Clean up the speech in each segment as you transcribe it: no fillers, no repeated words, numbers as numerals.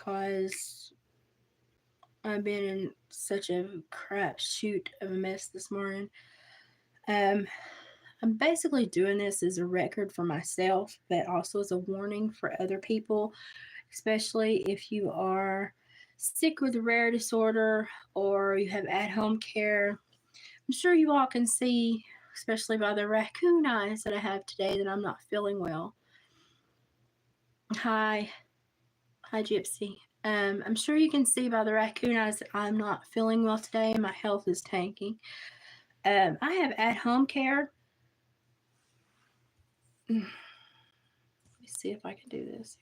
because I've been in such a crap shoot of a mess this morning. Um, I'm basically doing this as a record for myself, but also as a warning for other people, especially if you are sick with a rare disorder or you have at home care. I'm sure you all can see, especially by the raccoon eyes that I have today, that I'm not feeling well. Hi, hi, Gypsy. I'm sure you can see by the raccoon eyes that I'm not feeling well today. My health is tanking. I have at home care. Let me see if I can do this.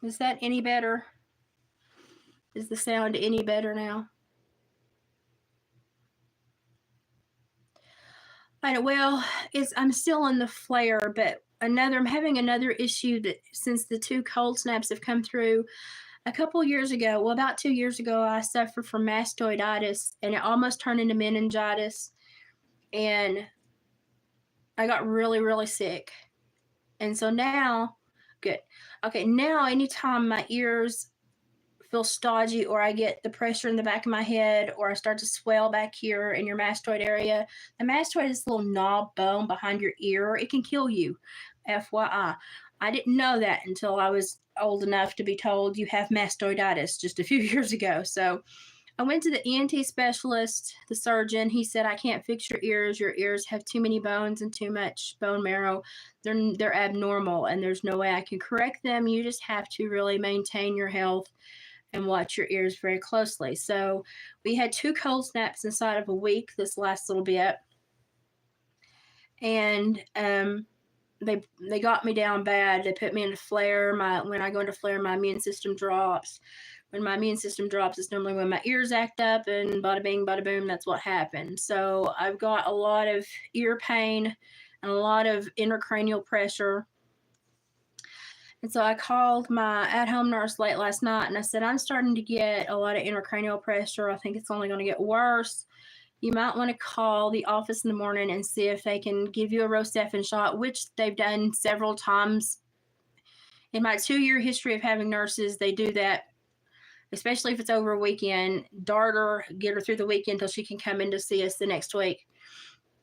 Is that any better? Is the sound any better now? I'm still in the flare, but I'm having another issue that since the 2 cold snaps have come through a couple years ago. Well, about 2 years ago, I suffered from mastoiditis, and it almost turned into meningitis, and I got really, really sick. And so now, good. Okay, now anytime my ears feel stodgy, or I get the pressure in the back of my head, or I start to swell back here in your mastoid area. The mastoid is this little knob bone behind your ear. It can kill you, FYI. I didn't know that until I was old enough to be told you have mastoiditis just a few years ago. So I went to the ENT specialist, the surgeon. He said, I can't fix your ears. Your ears have too many bones and too much bone marrow. They're abnormal, and there's no way I can correct them. You just have to really maintain your health and watch your ears very closely. So we had 2 cold snaps inside of a week this last little bit. And they got me down bad. They put me in a flare. When I go into flare, my immune system drops. When my immune system drops, it's normally when my ears act up, and bada bing, bada boom, that's what happened. So I've got a lot of ear pain and a lot of intracranial pressure. And so I called my at-home nurse late last night, and I said, I'm starting to get a lot of intracranial pressure. I think it's only going to get worse. You might want to call the office in the morning and see if they can give you a Rocephin shot, which they've done several times. In my 2-year history of having nurses, they do that, especially if it's over a weekend. Dart her, get her through the weekend until she can come in to see us the next week.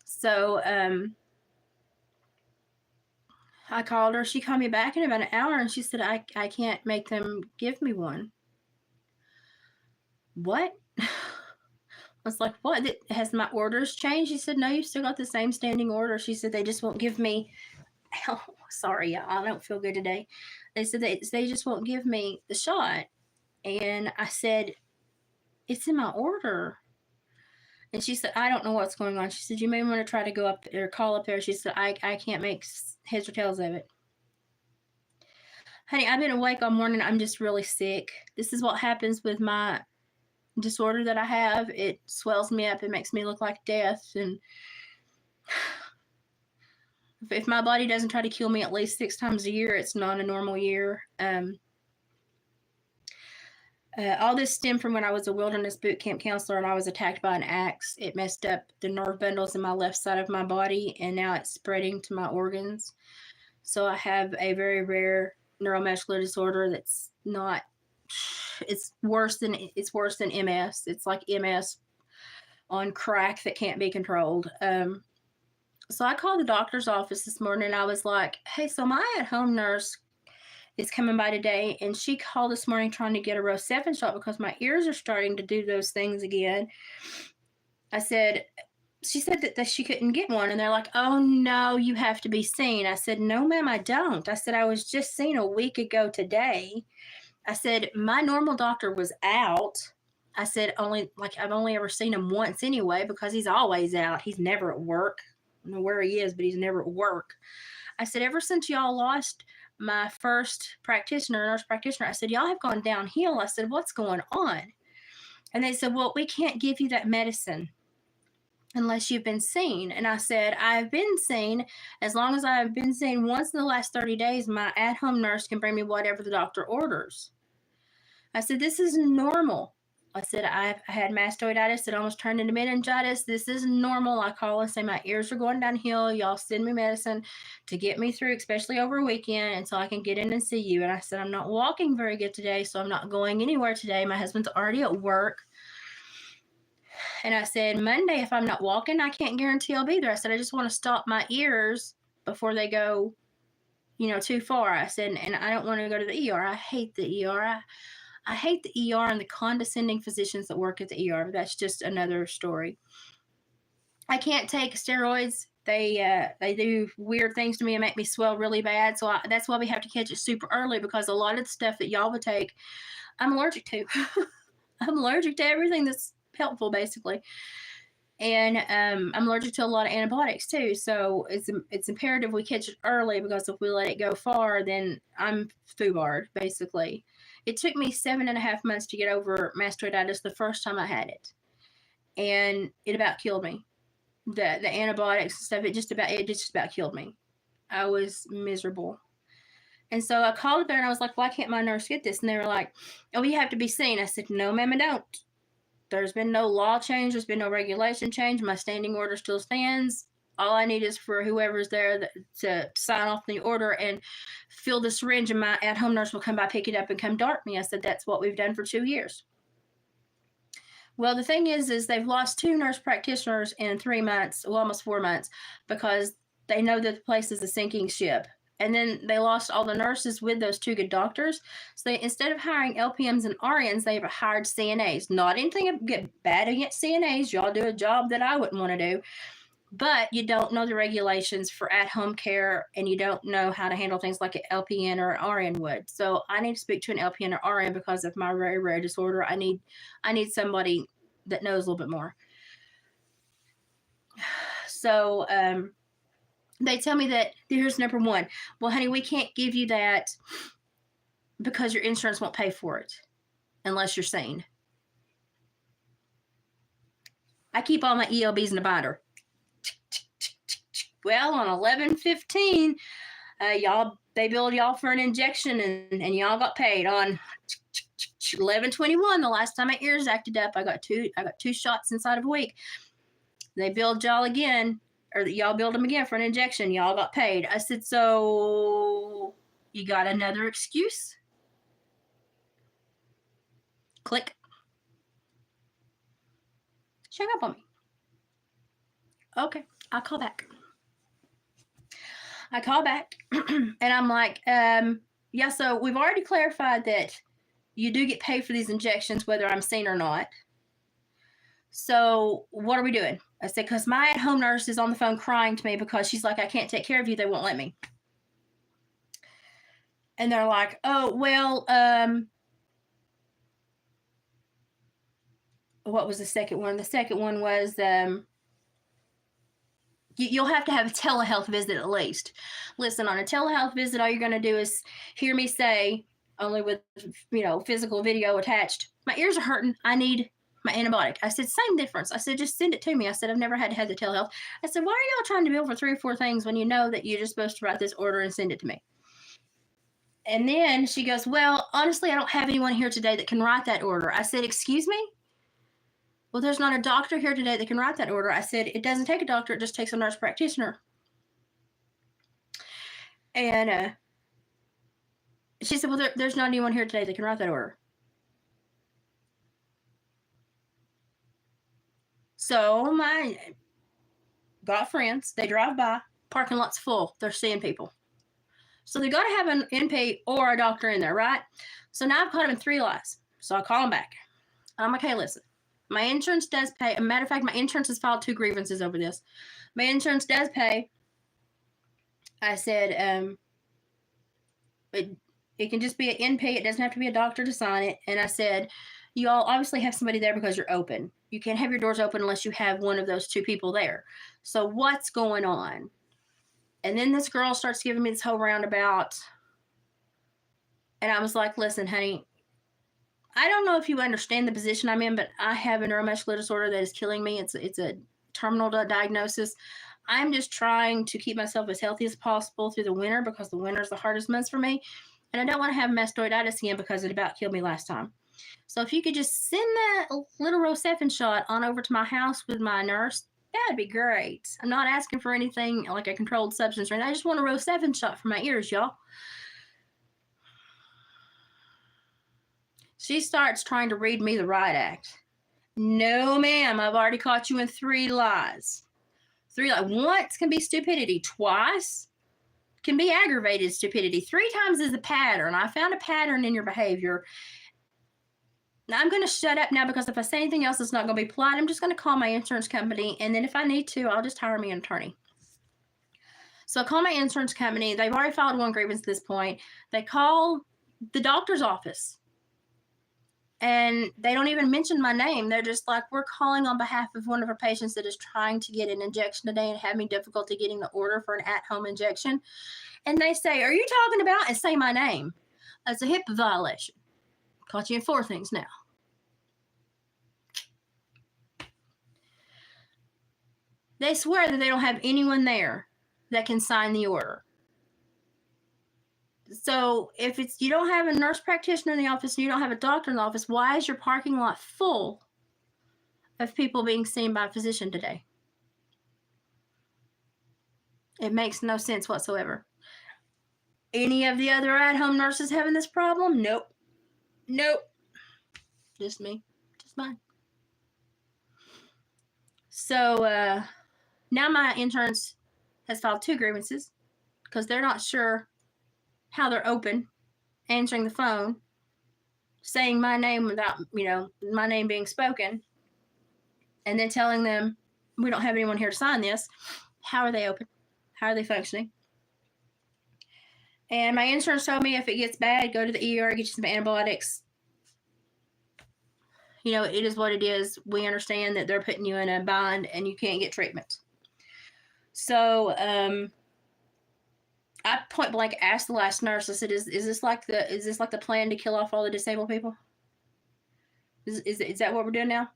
So I called her. She called me back in about an hour, and she said, I can't make them give me one. What? I was like, what? Has my orders changed? She said, no, you still got the same standing order. She said, they just won't give me, oh, sorry, I don't feel good today. They said they just won't give me the shot. And I said, it's in my order. And she said, I don't know what's going on. She said, you may want to try to go up or call up there. She said, I can't make heads or tails of it. Honey, I've been awake all morning. I'm just really sick. This is what happens with my disorder that I have. It swells me up. It makes me look like death. And if my body doesn't try to kill me at least 6 times a year, it's not a normal year. All this stemmed from when I was a wilderness boot camp counselor and I was attacked by an axe. It messed up the nerve bundles in my left side of my body, and now it's spreading to my organs. So I have a very rare neuromuscular disorder that's not, it's worse than MS. It's like MS on crack that can't be controlled. So I called the doctor's office this morning, and I was like, hey, so my at-home nurse is coming by today, and she called this morning trying to get a Rocephin shot because my ears are starting to do those things again. She said that she couldn't get one, and they're like, oh, no, you have to be seen. I said, no, ma'am, I don't. I said, I was just seen a week ago today. I said, my normal doctor was out. I said, I've only ever seen him once anyway, because he's always out. He's never at work. I don't know where he is, but he's never at work. I said, ever since y'all lost my first nurse practitioner, I said, y'all have gone downhill. I said, what's going on? And they said, well, we can't give you that medicine unless you've been seen. And I said, I've been seen. As long as I've been seen once in the last 30 days, my at-home nurse can bring me whatever the doctor orders. I said, this is normal. I said, I had mastoiditis. It almost turned into meningitis. This is normal. I call and say, my ears are going downhill. Y'all send me medicine to get me through, especially over a weekend, until I can get in and see you. And I said, I'm not walking very good today, so I'm not going anywhere today. My husband's already at work. And I said, Monday, if I'm not walking, I can't guarantee I'll be there. I said, I just want to stop my ears before they go, too far. I said, and I don't want to go to the ER. I hate the ER. I hate the ER and the condescending physicians that work at the ER, but that's just another story. I can't take steroids. They do weird things to me and make me swell really bad. So that's why we have to catch it super early, because a lot of the stuff that y'all would take, I'm allergic to. I'm allergic to everything that's helpful, basically. And I'm allergic to a lot of antibiotics too. So it's imperative we catch it early, because if we let it go far, then I'm foobarred, basically. It took me 7.5 months to get over mastoiditis the first time I had it. And it about killed me. The antibiotics and stuff, it just about killed me. I was miserable. And so I called there and I was like, why can't my nurse get this? And they were like, oh, you have to be seen. I said, no, ma'am, I don't. There's been no law change. There's been no regulation change. My standing order still stands. All I need is for whoever's there to sign off the order and fill the syringe, and my at-home nurse will come by, pick it up, and come dart me. I said, that's what we've done for 2 years. Well, the thing is they've lost 2 nurse practitioners in 3 months, well, almost 4 months, because they know that the place is a sinking ship. And then they lost all the nurses with those 2 good doctors. So instead of hiring LPMs and RNs, they've hired CNAs. Not anything bad against CNAs. Y'all do a job that I wouldn't want to do. But you don't know the regulations for at-home care, and you don't know how to handle things like an LPN or an RN would. So I need to speak to an LPN or RN because of my very rare disorder. I need somebody that knows a little bit more. So they tell me that here's number 1. Well, honey, we can't give you that because your insurance won't pay for it unless you're sane. I keep all my ELBs in a binder. Well, on 11/15, they billed y'all for an injection, and y'all got paid. On 11/21, the last time my ears acted up, I got two shots inside of a week. They billed y'all again, or y'all billed them again for an injection. Y'all got paid. I said, so you got another excuse? Click. She hung up on me. Okay, I'll call back. I call back and I'm like, yeah, so we've already clarified that you do get paid for these injections, whether I'm seen or not. So what are we doing? I said, because my at-home nurse is on the phone crying to me because she's like, I can't take care of you. They won't let me. And they're like, oh, well, what was the second one? The second one was, you'll have to have a telehealth visit at least. Listen, on a telehealth visit, all you're going to do is hear me say, only with, physical video attached, my ears are hurting. I need my antibiotic. I said, same difference. I said, just send it to me. I said, I've never had to have the telehealth. I said, why are y'all trying to bill for 3 or 4 things when you know that you're just supposed to write this order and send it to me? And then she goes, well, honestly, I don't have anyone here today that can write that order. I said, excuse me? Well, there's not a doctor here today that can write that order. I said, it doesn't take a doctor. It just takes a nurse practitioner. And she said, well, there's not anyone here today that can write that order. So my got friends. They drive by. Parking lot's full. They're seeing people. So they got to have an NP or a doctor in there, right? So now I've caught them in 3 lies. So I call them back. I'm like, hey, listen. My insurance does pay. As a matter of fact, my insurance has filed 2 grievances over this. My insurance does pay. I said, it can just be an NP. It doesn't have to be a doctor to sign it. And I said, you all obviously have somebody there because you're open. You can't have your doors open unless you have one of those 2 people there. So what's going on? And then this girl starts giving me this whole roundabout. And I was like, listen, honey, I don't know if you understand the position I'm in, but I have a neuromuscular disorder that is killing me. It's a terminal diagnosis. I'm just trying to keep myself as healthy as possible through the winter because the winter is the hardest months for me. And I don't want to have mastoiditis again because it about killed me last time. So if you could just send that little Rocephin shot on over to my house with my nurse, that'd be great. I'm not asking for anything like a controlled substance or anything. I just want a Rocephin shot for my ears, y'all. She starts trying to read me the riot act. No, ma'am, I've already caught you in 3 lies. 3 lies. Once can be stupidity. Twice can be aggravated stupidity. 3 times is a pattern. I found a pattern in your behavior. Now, I'm going to shut up now because if I say anything else, it's not going to be polite. I'm just going to call my insurance company, and then if I need to, I'll just hire me an attorney. So I call my insurance company. They've already filed 1 grievance at this point. They call the doctor's office, and they don't even mention my name. They're just like, we're calling on behalf of one of our patients that is trying to get an injection today and having difficulty getting the order for an at-home injection. And they say, are you talking about, and say my name. That's a HIPAA violation. Caught you in 4 things now. They swear that they don't have anyone there that can sign the order. So if you don't have a nurse practitioner in the office and you don't have a doctor in the office, why is your parking lot full of people being seen by a physician today? It makes no sense whatsoever. Any of the other at-home nurses having this problem? Nope. Nope. Just me. Just mine. So now my insurance has filed 2 grievances because they're not sure how they're open, answering the phone, saying my name without, my name being spoken, and then telling them we don't have anyone here to sign this. How are they open? How are they functioning? And my insurance told me if it gets bad, go to the ER, get you some antibiotics. It is what it is. We understand that they're putting you in a bind and you can't get treatment. So I point blank asked the last nurse. I said, "Is this like the plan to kill off all the disabled people? Is that what we're doing now?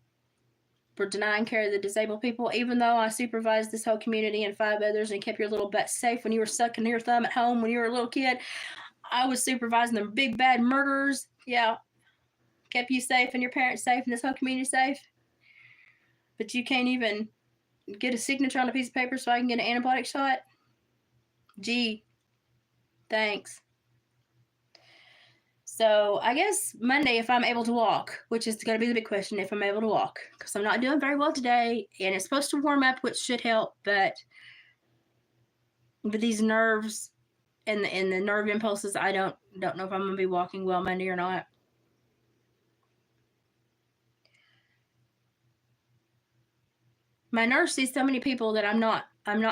We're denying care of the disabled people, even though I supervised this whole community and 5 others and kept your little butt safe when you were sucking your thumb at home when you were a little kid. I was supervising the big bad murderers. Yeah, kept you safe and your parents safe and this whole community safe. But you can't even get a signature on a piece of paper so I can get an antibiotic shot? Gee, thanks." So I guess Monday, if I'm able to walk, which is going to be the big question, if I'm able to walk, because I'm not doing very well today, and it's supposed to warm up, which should help, but with these nerves and the nerve impulses, I don't know if I'm going to be walking well Monday or not. My nurse sees so many people that I'm not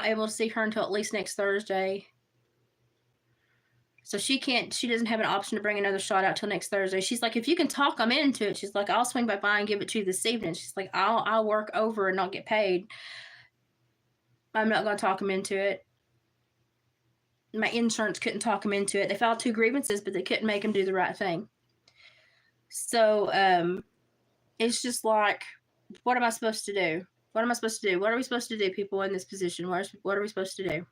able to see her until at least next Thursday. So she doesn't have an option to bring another shot out till next Thursday. She's like, if you can talk them into it, she's like, I'll swing by and give it to you this evening. She's like, I'll work over and not get paid. I'm not going to talk them into it. My insurance couldn't talk them into it. They filed 2 grievances, but they couldn't make them do the right thing. So it's just like, what am I supposed to do? What am I supposed to do? What are we supposed to do, people in this position? What are we supposed to do?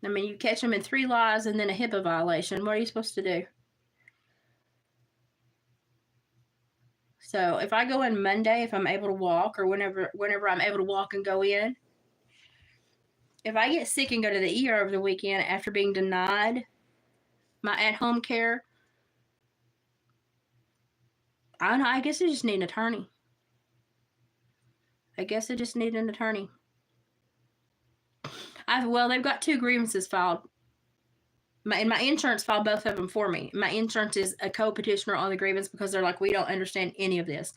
I mean, you catch them in 3 lies and then a HIPAA violation. What are you supposed to do? So if I go in Monday, if I'm able to walk, or whenever I'm able to walk and go in, if I get sick and go to the ER over the weekend after being denied my at-home care, I don't know, I guess I just need an attorney. They've got 2 grievances filed. My insurance filed both of them for me. My insurance is a co-petitioner on the grievance because they're like, we don't understand any of this.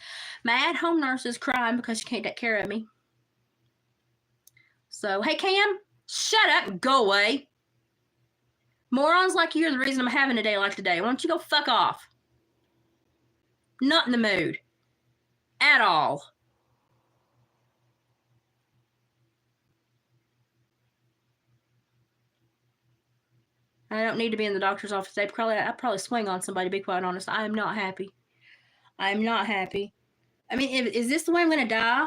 My at-home nurse is crying because she can't take care of me. So, hey, Cam, shut up and go away. Morons like you are the reason I'm having a day like today. Why don't you go fuck off? Not in the mood. At all. I don't need to be in the doctor's office today. I'd probably swing on somebody, to be quite honest. I am not happy. I mean, is this the way I'm going to die?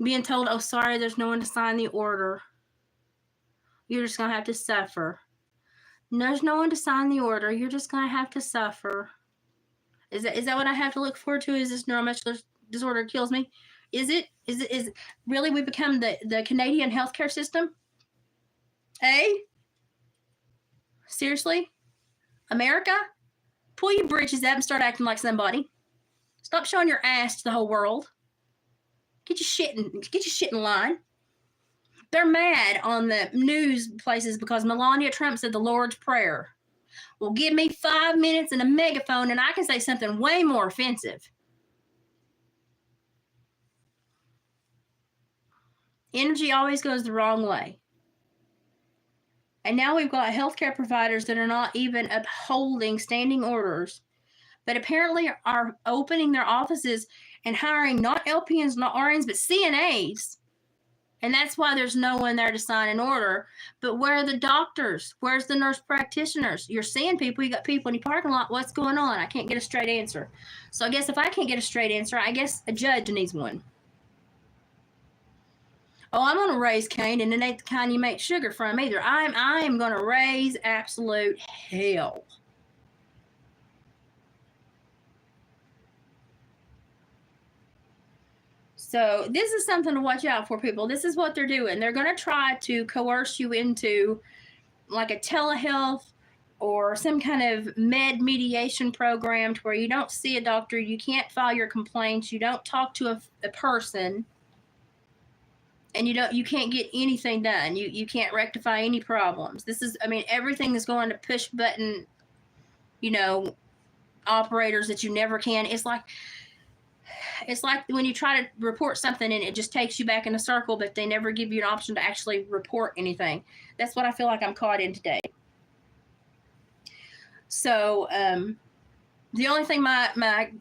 Being told, oh, sorry, there's no one to sign the order. You're just going to have to suffer. There's no one to sign the order. You're just going to have to suffer. Is that what I have to look forward to? Is this neuromuscular disorder kills me? Is it really we become the Canadian healthcare system? Hey? Seriously? America? Pull your britches up and start acting like somebody. Stop showing your ass to the whole world. Get your shit in line. They're mad on the news places because Melania Trump said the Lord's Prayer. Well, give me 5 minutes and a megaphone and I can say something way more offensive. Energy always goes the wrong way. And now we've got healthcare providers that are not even upholding standing orders, but apparently are opening their offices and hiring not LPNs, not RNs, but CNAs. And that's why there's no one there to sign an order. But where are the doctors? Where's the nurse practitioners? You're seeing people. You got people in your parking lot. What's going on? I can't get a straight answer. So I guess if I can't get a straight answer, I guess a judge needs one. Oh, I'm going to raise Cain, and it ain't the kind you make sugar from either. I am going to raise absolute hell. So this is something to watch out for, people. This is what they're doing. They're going to try to coerce you into like a telehealth or some kind of med mediation program to where you don't see a doctor, you can't file your complaints, you don't talk to a person, and you can't get anything done. You can't rectify any problems. This is, I mean, everything is going to push button, operators that you never can. It's like when you try to report something and it just takes you back in a circle, but they never give you an option to actually report anything. That's what I feel like I'm caught in today. So the only thing my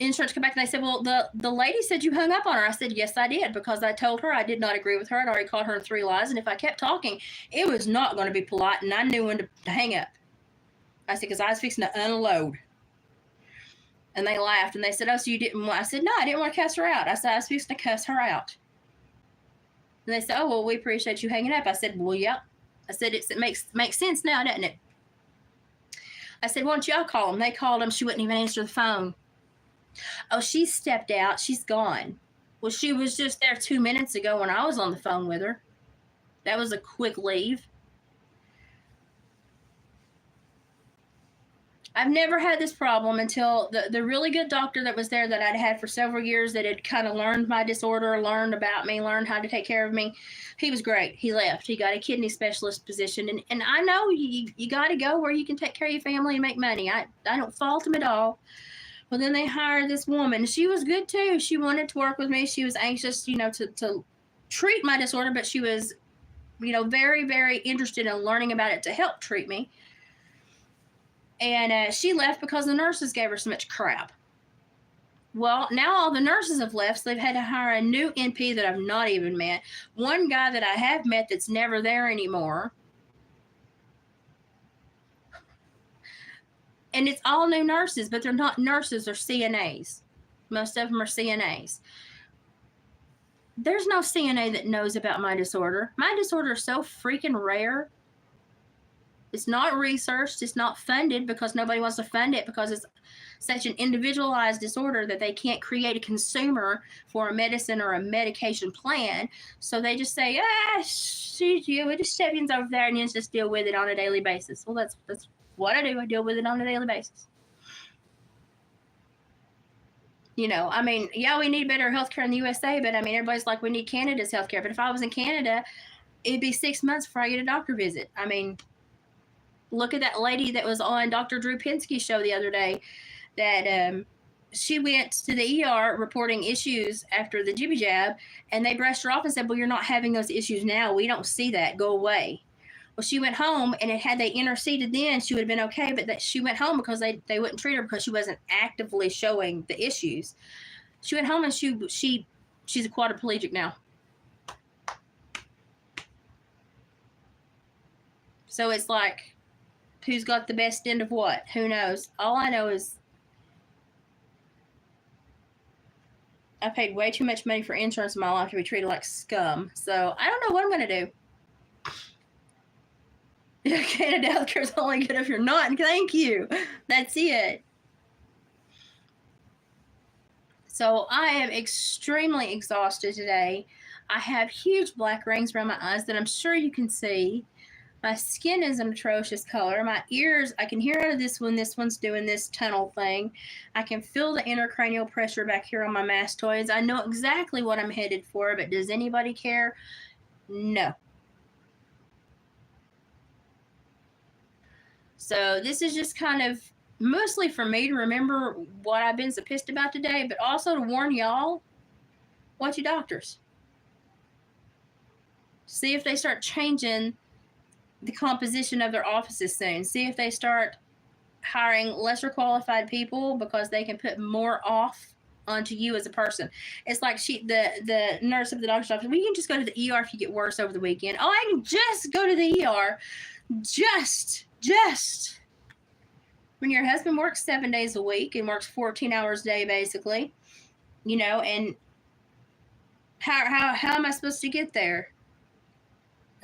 insurance come back and they said, well, the lady said you hung up on her. I said, yes, I did, because I told her I did not agree with her. I'd already called her 3 lies, and if I kept talking, it was not going to be polite, and I knew when to hang up. I said, because I was fixing to unload. And they laughed, and they said, oh, so you didn't want... I said, no, I didn't want to cuss her out. I said, I was fixing to cuss her out. And they said, oh, well, we appreciate you hanging up. I said, well, yep. I said, it makes sense now, doesn't it? I said, why don't y'all call them? They called them. She wouldn't even answer the phone. Oh, she stepped out. She's gone. Well, she was just there 2 minutes ago when I was on the phone with her. That was a quick leave. I've never had this problem until the really good doctor that was there that I'd had for several years that had kind of learned my disorder, learned about me, learned how to take care of me. He was great. He left. He got a kidney specialist position. And I know you got to go where you can take care of your family and make money. I don't fault him at all. Well, then they hired this woman. She was good, too. She wanted to work with me. She was anxious, to treat my disorder, but she was, very, very interested in learning about it to help treat me. And she left because the nurses gave her so much crap. Well, now all the nurses have left, so they've had to hire a new NP that I've not even met. One guy that I have met that's never there anymore. And it's all new nurses, but they're not nurses, they're CNAs. Most of them are CNAs. There's no CNA that knows about my disorder. My disorder is so freaking rare. It's not researched. It's not funded because nobody wants to fund it because it's such an individualized disorder that they can't create a consumer for a medicine or a medication plan. So they just say, shoot you, we just step over there and you just deal with it on a daily basis. Well, that's what I do. I deal with it on a daily basis. We need better healthcare in the USA, but everybody's like, we need Canada's healthcare. But if I was in Canada, it'd be 6 months before I get a doctor visit. Look at that lady that was on Dr. Drew Pinsky's show the other day that she went to the ER reporting issues after the jibby jab, and they brushed her off and said, well, you're not having those issues now. We don't see that. Go away. Well, she went home, and had they interceded then, she would have been okay, but she went home because they wouldn't treat her because she wasn't actively showing the issues. She went home, and she's a quadriplegic now. So it's like, who's got the best end of what? Who knows? All I know is I paid way too much money for insurance in my life to be treated like scum. So I don't know what I'm going to do. Canada healthcare is only good if you're not, and thank you. That's it. So I am extremely exhausted today. I have huge black rings around my eyes that I'm sure you can see. My skin is an atrocious color. My ears, I can hear out of this one. This one's doing this tunnel thing. I can feel the intracranial pressure back here on my mastoids. I know exactly what I'm headed for, but does anybody care? No. So this is just kind of mostly for me to remember what I've been so pissed about today, but also to warn y'all, watch your doctors. See if they start changing the composition of their offices soon. See if they start hiring lesser qualified people because they can put more off onto you as a person. It's like the nurse of the doctor's office, well, you can just go to the ER if you get worse over the weekend. Oh, I can just go to the ER. Just when your husband works 7 days a week and works 14 hours a day, basically, and how am I supposed to get there?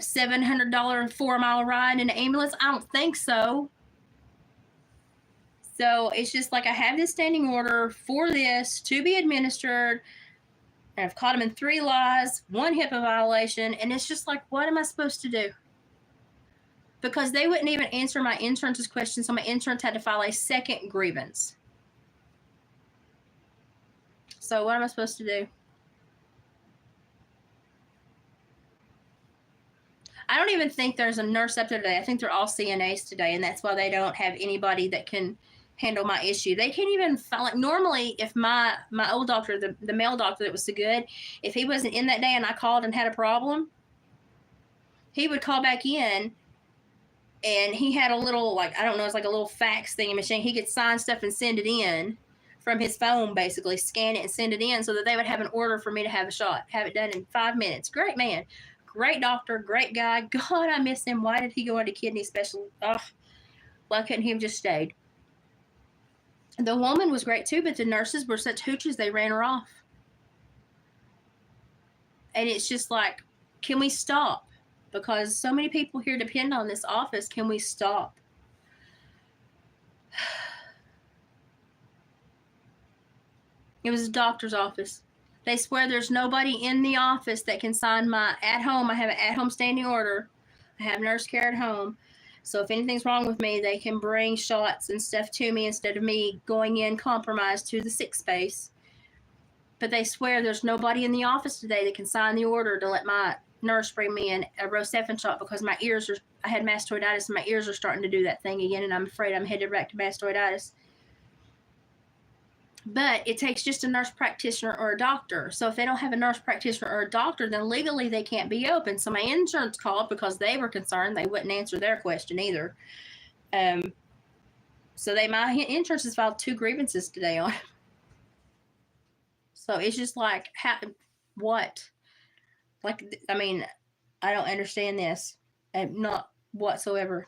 A $700 4-mile ride in an ambulance? I don't think so. So it's just like I have this standing order for this to be administered, and I've caught him in 3 lies, 1 HIPAA violation, and it's just like, what am I supposed to do? Because they wouldn't even answer my insurance's question, so my insurance had to file a second grievance. So what am I supposed to do? I don't even think there's a nurse up there today. I think they're all CNAs today, and that's why they don't have anybody that can handle my issue. They can't even file. Like, normally, if my old doctor, the male doctor that was so good, if he wasn't in that day and I called and had a problem, he would call back in, and he had a little, like, I don't know, it's like a little fax thingy machine. He could sign stuff and send it in from his phone, basically scan it and send it in so that they would have an order for me to have a shot, have it done in 5 minutes. Great man, great doctor, great guy. God, I miss him. Why did he go into kidney special? Ugh. Why couldn't he have just stayed? The woman was great too, but the nurses were such hooches, they ran her off. And it's just like, can we stop? Because so many people here depend on this office. Can we stop? It was a doctor's office. They swear there's nobody in the office that can sign my at home. I have an at-home standing order. I have nurse care at home. So if anything's wrong with me, they can bring shots and stuff to me instead of me going in compromised to the sick space. But they swear there's nobody in the office today that can sign the order to let my nurse bring me in a Rocephin shot because my ears I had mastoiditis and my ears are starting to do that thing again, and I'm afraid I'm headed back to mastoiditis. But it takes just a nurse practitioner or a doctor. So if they don't have a nurse practitioner or a doctor, then legally they can't be open. So my insurance called because they were concerned. They wouldn't answer their question either. So my insurance has filed 2 grievances today on it. So it's just like, what? Like, I mean, I don't understand this. Not whatsoever.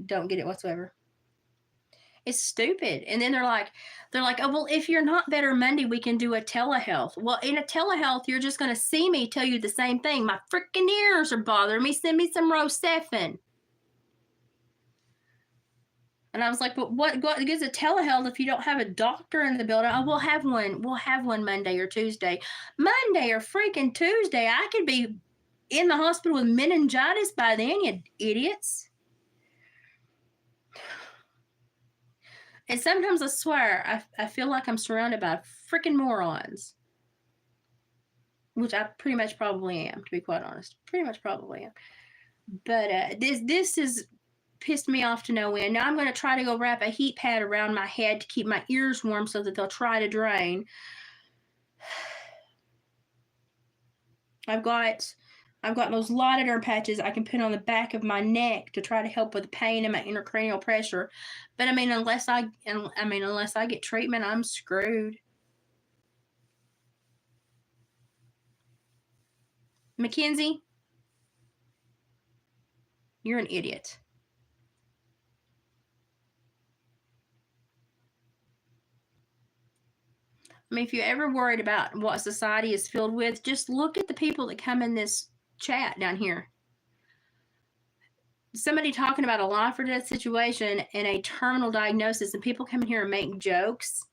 Don't get it whatsoever. It's stupid. And then they're like, oh, well, if you're not better Monday, we can do a telehealth. Well, in a telehealth, you're just going to see me tell you the same thing. My freaking ears are bothering me. Send me some Rocephin. And I was like, but what gives a telehealth if you don't have a doctor in the building? Oh, we'll have one. We'll have one Monday or Tuesday. Monday or freaking Tuesday. I could be in the hospital with meningitis by then, you idiots. And sometimes I swear, I feel like I'm surrounded by freaking morons. Which I pretty much probably am, to be quite honest. Pretty much probably am. But this has pissed me off to no end. Now I'm going to try to go wrap a heat pad around my head to keep my ears warm so that they'll try to drain. I've got those Lotiderm patches I can put on the back of my neck to try to help with the pain and my intracranial pressure. But unless I get treatment, I'm screwed. Mackenzie, you're an idiot. If you're ever worried about what society is filled with, just look at the people that come in this chat down here. somebody talking about a life or death situation and a terminal diagnosis, and people come in here and make jokes.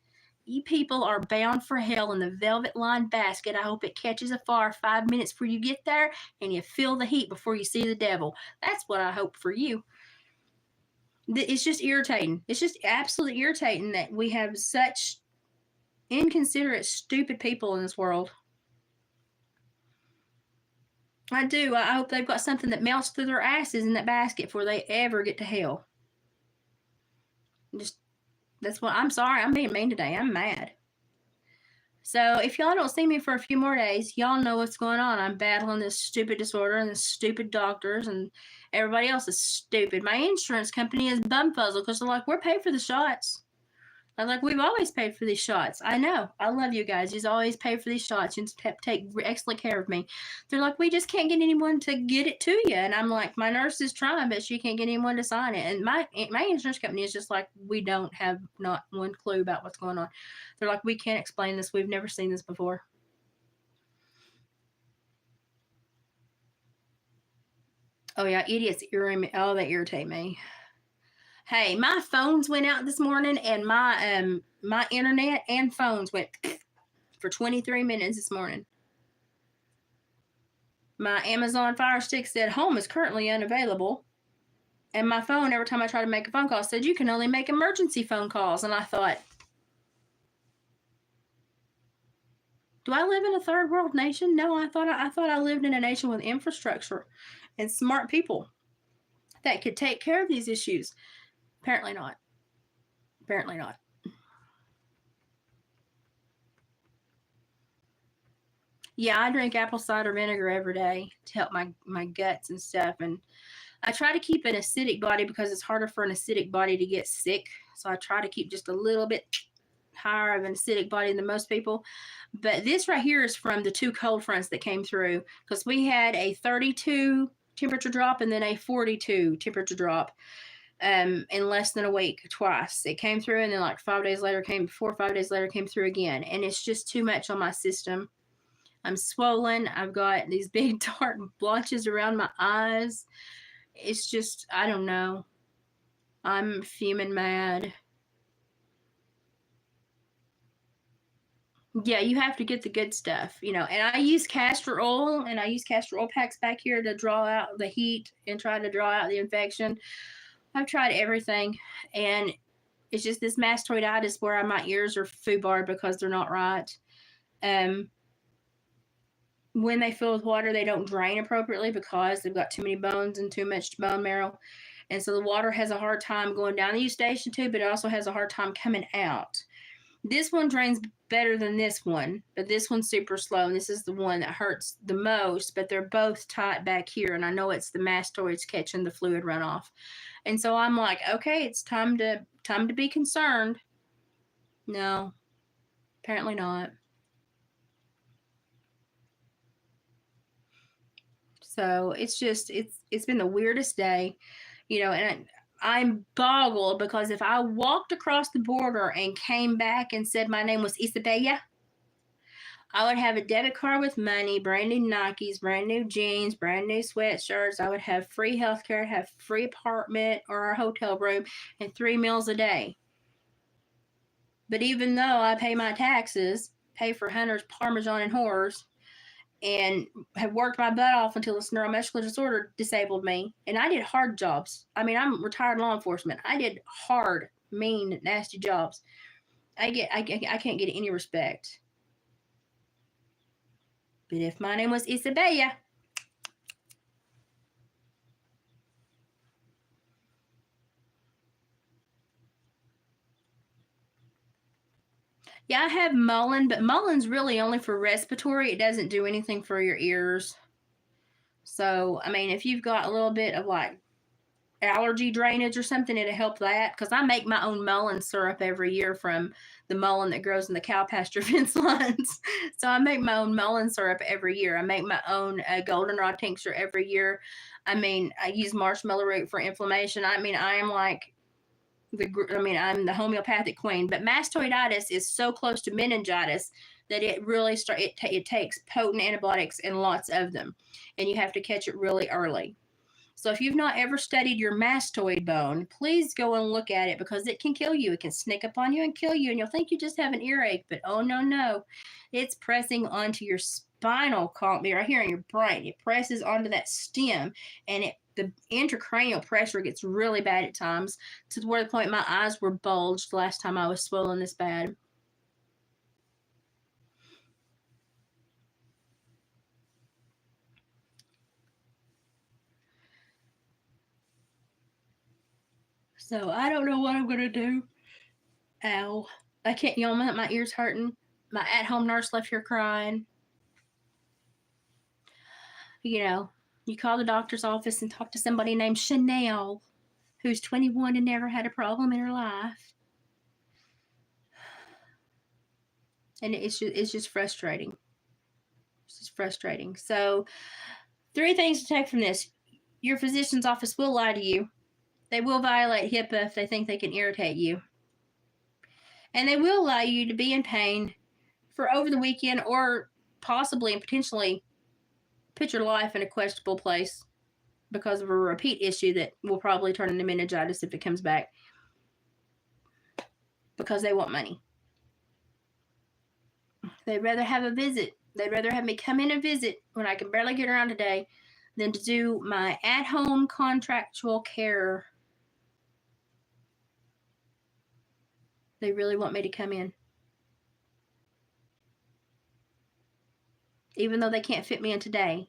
You people are bound for hell in the velvet lined basket. I hope it catches a fire 5 minutes before you get there and you feel the heat before you see the devil. That's what I hope for you. It's just irritating. It's just absolutely irritating that we have such inconsiderate, stupid people in this world. I do. I hope they've got something that melts through their asses in that basket before they ever get to hell. Just, that's what, I'm sorry. I'm being mean today. I'm mad. So if y'all don't see me for a few more days, y'all know what's going on. I'm battling this stupid disorder and the stupid doctors, and everybody else is stupid. My insurance company is bumfuzzled because they're like, we're paid for the shots. I'm like, we've always paid for these shots. I know. I love you guys. You've always paid for these shots. You take excellent care of me. They're like, we just can't get anyone to get it to you. And I'm like, my nurse is trying, but she can't get anyone to sign it. And my insurance company is just like, we don't have not one clue about what's going on. They're like, we can't explain this. We've never seen this before. Oh yeah, idiots irritate me. Oh, they irritate me. Hey, my phones went out this morning, and my internet and phones went for 23 minutes this morning. My Amazon Fire Stick said home is currently unavailable. And my phone, every time I try to make a phone call, said you can only make emergency phone calls. And I thought, do I live in a third world nation? No, I thought I lived in a nation with infrastructure and smart people that could take care of these issues. Apparently not. Apparently not. Yeah, I drink apple cider vinegar every day to help my guts and stuff. And I try to keep an acidic body because it's harder for an acidic body to get sick. So I try to keep just a little bit higher of an acidic body than most people. But this right here is from the two cold fronts that came through, because we had a 32 temperature drop and then a 42 temperature drop in less than a week twice. It came through, and then like 4 or 5 days later came through again. And it's just too much on my system. I'm swollen. I've got these big dark blotches around my eyes. It's just, I don't know. I'm fuming mad. Yeah, you have to get the good stuff, you know. And I use castor oil, and I use castor oil packs back here to draw out the heat and try to draw out the infection. I've tried everything, and it's just this mastoiditis where my ears are foobarred because they're not right. When they fill with water, they don't drain appropriately because they've got too many bones and too much bone marrow. And so the water has a hard time going down the eustachian tube, but it also has a hard time coming out. This one drains better than this one, but this one's super slow, and this is the one that hurts the most, but they're both tight back here, and I know it's the mastoids catching the fluid runoff. And so I'm like, okay, it's time to be concerned. No, apparently not. So it's been the weirdest day, you know, and I'm boggled because if I walked across the border and came back and said my name was Isabella, I would have a debit card with money, brand new Nikes, brand new jeans, brand new sweatshirts. I would have free healthcare, I'd have free apartment or a hotel room, and 3 meals a day. But even though I pay my taxes, pay for Hunter's Parmesan and whores, and have worked my butt off until this neuromuscular disorder disabled me. And I did hard jobs. I mean, I'm retired law enforcement. I did hard, mean, nasty jobs. I can't get any respect. But if my name was Isabella, yeah, I have Mullen, but Mullen's really only for respiratory. It doesn't do anything for your ears. So, I mean, if you've got a little bit of like allergy drainage or something, it'll help that, because I make my own mullein syrup every year from the mullein that grows in the cow pasture fence lines. So I make my own mullein syrup every year. I make my own goldenrod tincture every year. I mean, I use marshmallow root for inflammation. I mean, I'm the homeopathic queen. But mastoiditis is so close to meningitis that it really it takes potent antibiotics and lots of them, and you have to catch it really early. So if you've not ever studied your mastoid bone, please go and look at it because it can kill you. It can sneak up on you and kill you, and you'll think you just have an earache, but oh no, no. It's pressing onto your spinal column right here in your brain. It presses onto that stem, and the intracranial pressure gets really bad at times to where the point my eyes were bulged last time I was swollen this bad. So I don't know what I'm gonna do. Ow. I can't yawn, my ear's hurting. My at-home nurse left here crying. You know, you call the doctor's office and talk to somebody named Chanel, who's 21 and never had a problem in her life. And it's just frustrating. It's just frustrating. So 3 things to take from this. Your physician's office will lie to you. They will violate HIPAA if they think they can irritate you. And they will allow you to be in pain for over the weekend or possibly and potentially put your life in a questionable place because of a repeat issue that will probably turn into meningitis if it comes back because they want money. They'd rather have a visit. They'd rather have me come in and visit when I can barely get around today than to do my at-home contractual care. They really want me to come in. Even though they can't fit me in today.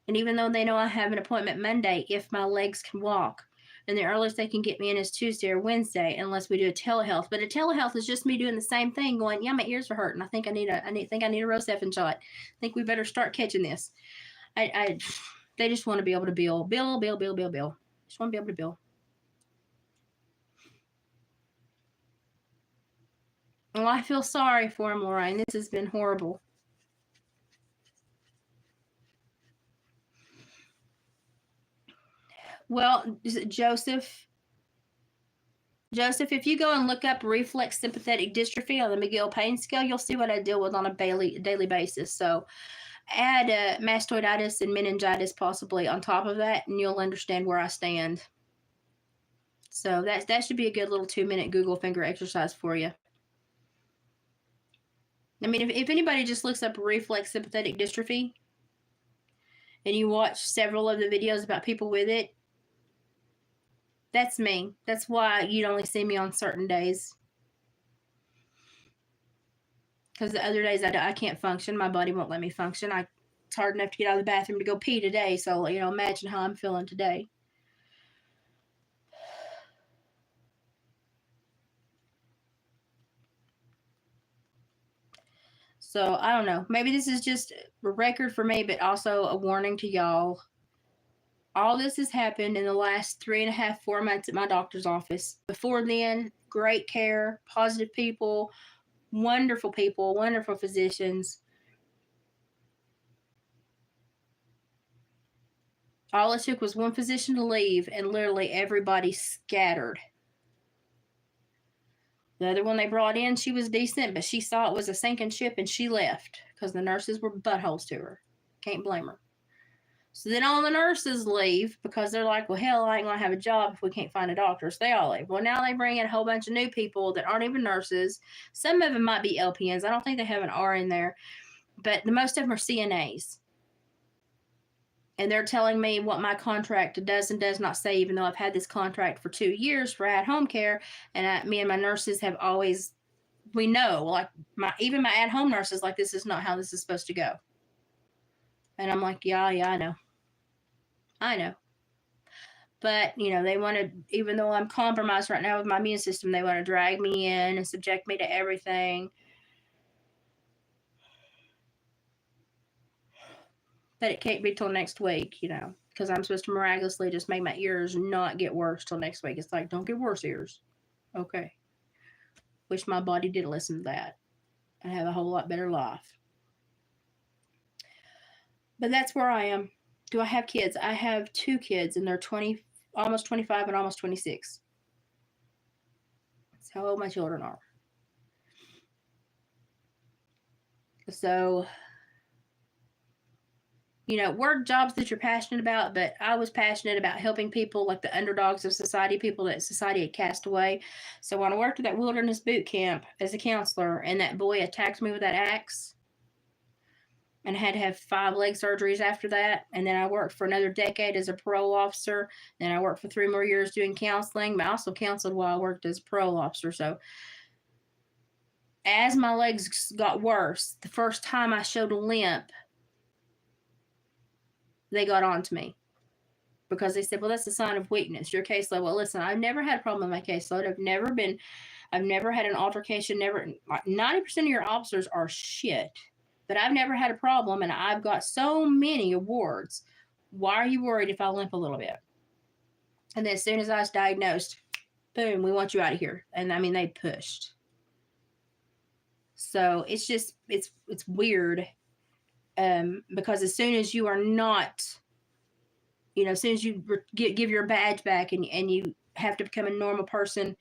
And even though they know I have an appointment Monday if my legs can walk. And the earliest they can get me in is Tuesday or Wednesday unless we do a telehealth. But a telehealth is just me doing the same thing going, yeah, my ears are hurting. I think I need a Rocephin shot. I think we better start catching this. They just want to be able to bill. Just want to be able to bill. Well, I feel sorry for him, Lorraine. This has been horrible. Well, is it Joseph? Joseph, if you go and look up reflex sympathetic dystrophy on the McGill pain scale, you'll see what I deal with on a daily basis. So add mastoiditis and meningitis possibly on top of that, and you'll understand where I stand. So that should be a good little 2-minute Google finger exercise for you. I mean, if anybody just looks up reflex sympathetic dystrophy and you watch several of the videos about people with it, that's me. That's why you'd only see me on certain days. Because the other days I can't function. My body won't let me function. It's hard enough to get out of the bathroom to go pee today. So, imagine how I'm feeling today. So, I don't know. Maybe this is just a record for me, but also a warning to y'all. All this has happened in the last 3.5, 4 months at my doctor's office. Before then, great care, positive people, wonderful physicians. All it took was one physician to leave, and literally everybody scattered. The other one they brought in, she was decent, but she saw it was a sinking ship, and she left because the nurses were buttholes to her. Can't blame her. So then all the nurses leave because they're like, well, hell, I ain't going to have a job if we can't find a doctor. So they all leave. Well, now they bring in a whole bunch of new people that aren't even nurses. Some of them might be LPNs. I don't think they have an R in there. But the most of them are CNAs. And they're telling me what my contract does and does not say, even though I've had this contract for 2 years for at-home care. And me and my nurses have always, we know, like even my at-home nurses, like, this is not how this is supposed to go. And I'm like, yeah, I know. But, they want to, even though I'm compromised right now with my immune system, they want to drag me in and subject me to everything. But it can't be till next week, because I'm supposed to miraculously just make my ears not get worse till next week. It's like, don't get worse ears. Okay. Wish my body did listen to that and have a whole lot better life. But that's where I am. Do I have kids? I have 2 kids, and they're almost 25 and almost 26. That's how old my children are. So work jobs that you're passionate about, but I was passionate about helping people, like the underdogs of society, people that society had cast away. So when I worked at that wilderness boot camp as a counselor and that boy attacked me with that axe and had to have 5 leg surgeries after that, and then I worked for another decade as a parole officer, then I worked for 3 more years doing counseling, but I also counseled while I worked as a parole officer. So as my legs got worse, the first time I showed a limp, they got on to me because they said, well, that's a sign of weakness. Your caseload. Well, listen, I've never had a problem with my caseload. I've never had an altercation. Never, 90% of your officers are shit, but I've never had a problem, and I've got so many awards. Why are you worried if I limp a little bit? And then as soon as I was diagnosed, boom, we want you out of here. And I mean, they pushed. So it's just, it's weird. Because as soon as you are not, as soon as you give your badge back and you have to become a normal person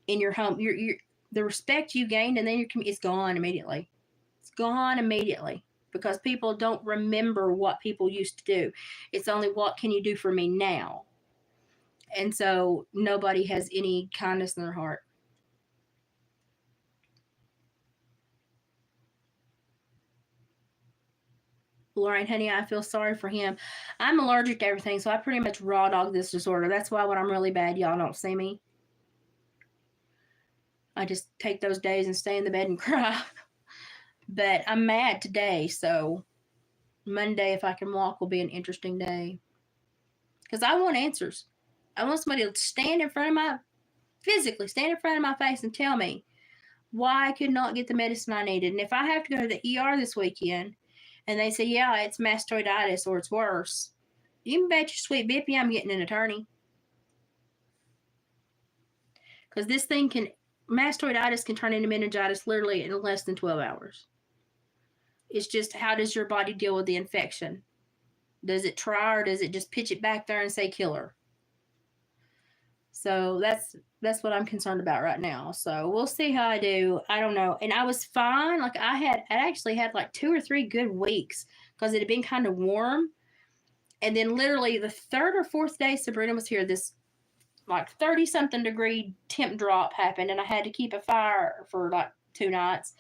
in your home, you're the respect you gained, and then it's gone immediately. It's gone immediately because people don't remember what people used to do. It's only, what can you do for me now? And so nobody has any kindness in their heart. Lorraine, honey, I feel sorry for him. I'm allergic to everything, so I pretty much raw dog this disorder. That's why when I'm really bad, y'all don't see me. I just take those days and stay in the bed and cry. But I'm mad today, so Monday, if I can walk, will be an interesting day. Because I want answers. I want somebody to physically stand in front of my face and tell me why I could not get the medicine I needed. And if I have to go to the ER this weekend, and they say, yeah, it's mastoiditis or it's worse, you can bet your sweet bippy I'm getting an attorney. Because this thing mastoiditis can turn into meningitis literally in less than 12 hours. It's just, how does your body deal with the infection? Does it try, or does it just pitch it back there and say kill her? So that's what I'm concerned about right now. So we'll see how I do. I don't know. And I was fine. Like I actually had like 2 or 3 good weeks because it had been kind of warm. And then literally the 3rd or 4th day Sabrina was here, this like 30-something degree temp drop happened, and I had to keep a fire for like 2 nights.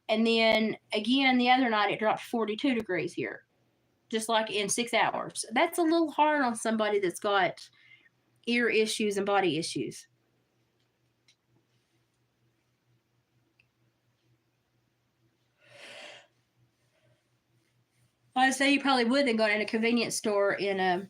And then again the other night it dropped 42 degrees here, just like in 6 hours. That's a little hard on somebody that's got ear issues and body issues. I'd say you probably would have gone in a convenience store in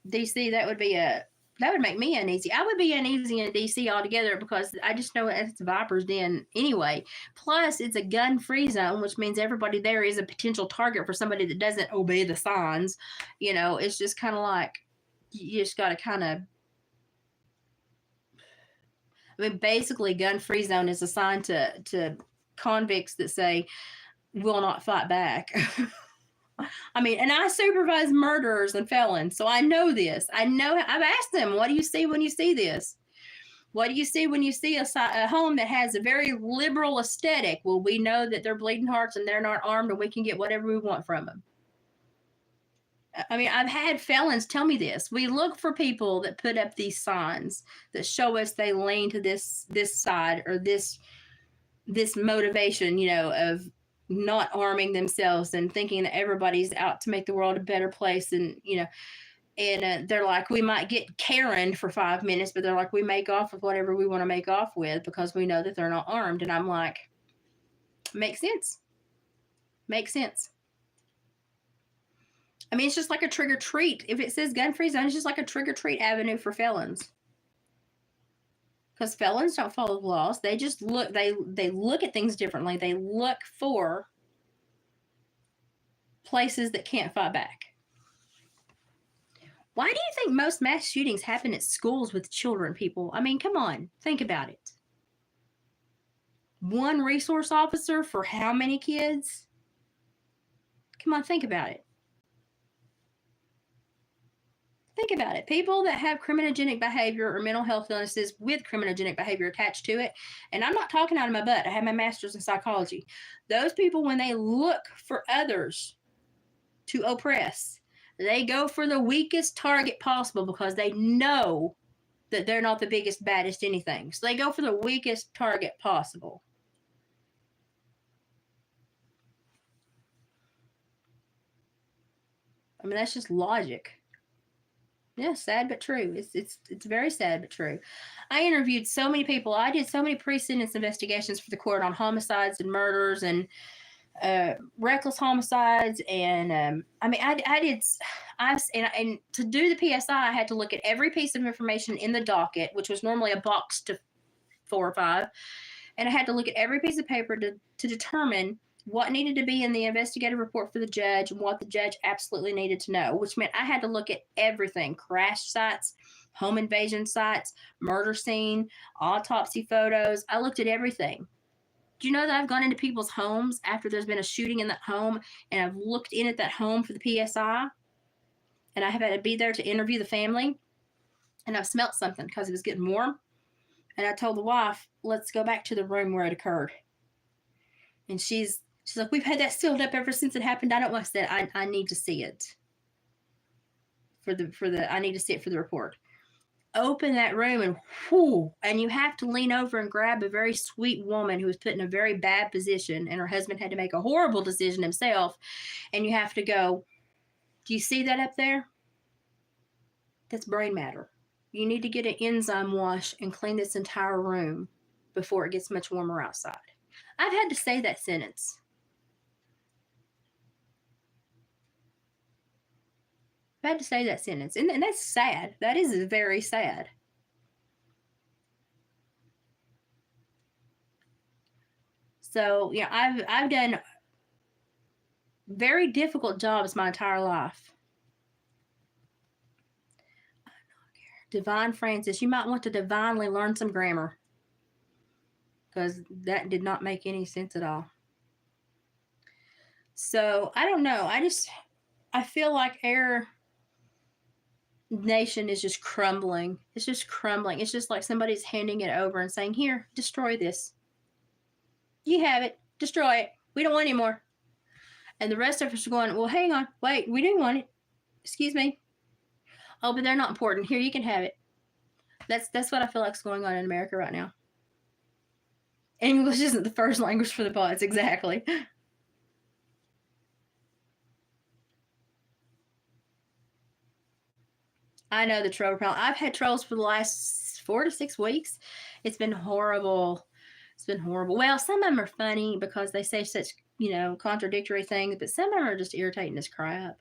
DC. That would make me uneasy. I would be uneasy in DC altogether because I just know it's Viper's Den anyway. Plus, it's a gun-free zone, which means everybody there is a potential target for somebody that doesn't obey the signs. It's just kind of like, you just got to kind of, basically, gun-free zone is assigned to convicts that say, will not fight back. And I supervise murderers and felons, so I know this. I've asked them, what do you see when you see this? What do you see when you see a home that has a very liberal aesthetic? Well, we know that they're bleeding hearts and they're not armed, and we can get whatever we want from them. I've had felons tell me this. We look for people that put up these signs that show us they lean to this side or this motivation, of not arming themselves and thinking that everybody's out to make the world a better place. And, they're like, we might get Karen for 5 minutes, but they're like, we make off with whatever we want to make off with because we know that they're not armed. And I'm like, makes sense. Makes sense. It's just like a trick or treat. If it says gun-free zone, it's just like a trick or treat avenue for felons. Because felons don't follow the laws. They just look, they look at things differently. They look for places that can't fight back. Why do you think most mass shootings happen at schools with children, people? Come on, think about it. One resource officer for how many kids? Come on, think about it. Think about it. People that have criminogenic behavior or mental health illnesses with criminogenic behavior attached to it, and I'm not talking out of my butt. I have my master's in psychology. Those people, when they look for others to oppress. They go for the weakest target possible because they know that they're not the biggest, baddest anything. So they go for the weakest target possible. I mean, that's just logic. Yeah, sad but true. It's very sad but true. I interviewed so many people. I did so many pre-sentence investigations for the court on homicides and murders and reckless homicides, and I mean, I did. And to do the PSI, I had to look at every piece of information in the docket, which was normally a box to 4 or 5, and I had to look at every piece of paper to determine what needed to be in the investigative report for the judge and what the judge absolutely needed to know, which meant I had to look at everything: crash sites, home invasion sites, murder scene, autopsy photos. I looked at everything. Do you know that I've gone into people's homes after there's been a shooting in that home, and I've looked in at that home for the PSI, and I have had to be there to interview the family, and I've smelt something because it was getting warm, and I told the wife, let's go back to the room where it occurred. And she's like, we've had that sealed up ever since it happened. I don't want that. I need to see it I need to see it for the report. Open that room, and whoo, and you have to lean over and grab a very sweet woman who was put in a very bad position, and her husband had to make a horrible decision himself, and you have to go, do you see that up there? That's brain matter. You need to get an enzyme wash and clean this entire room before it gets much warmer outside. I've had to say that sentence. I had to say that sentence, and that's sad. That is very sad. So, yeah, I've done very difficult jobs my entire life. Divine Francis, you might want to divinely learn some grammar, because that did not make any sense at all. So, I don't know. I feel like our nation is just crumbling. It's just crumbling. It's just like somebody's handing it over and saying, here, destroy this. You have it. Destroy it. We don't want any more. And the rest of us are going, well, hang on. Wait, we do want it. Excuse me. Oh, but they're not important. Here, you can have it. That's what I feel like is going on in America right now. English isn't the first language for the bots. Exactly. I know the troll problem. I've had trolls for the last 4 to 6 weeks. It's been horrible. It's been horrible. Well, some of them are funny because they say such, contradictory things, but some of them are just irritating as crap.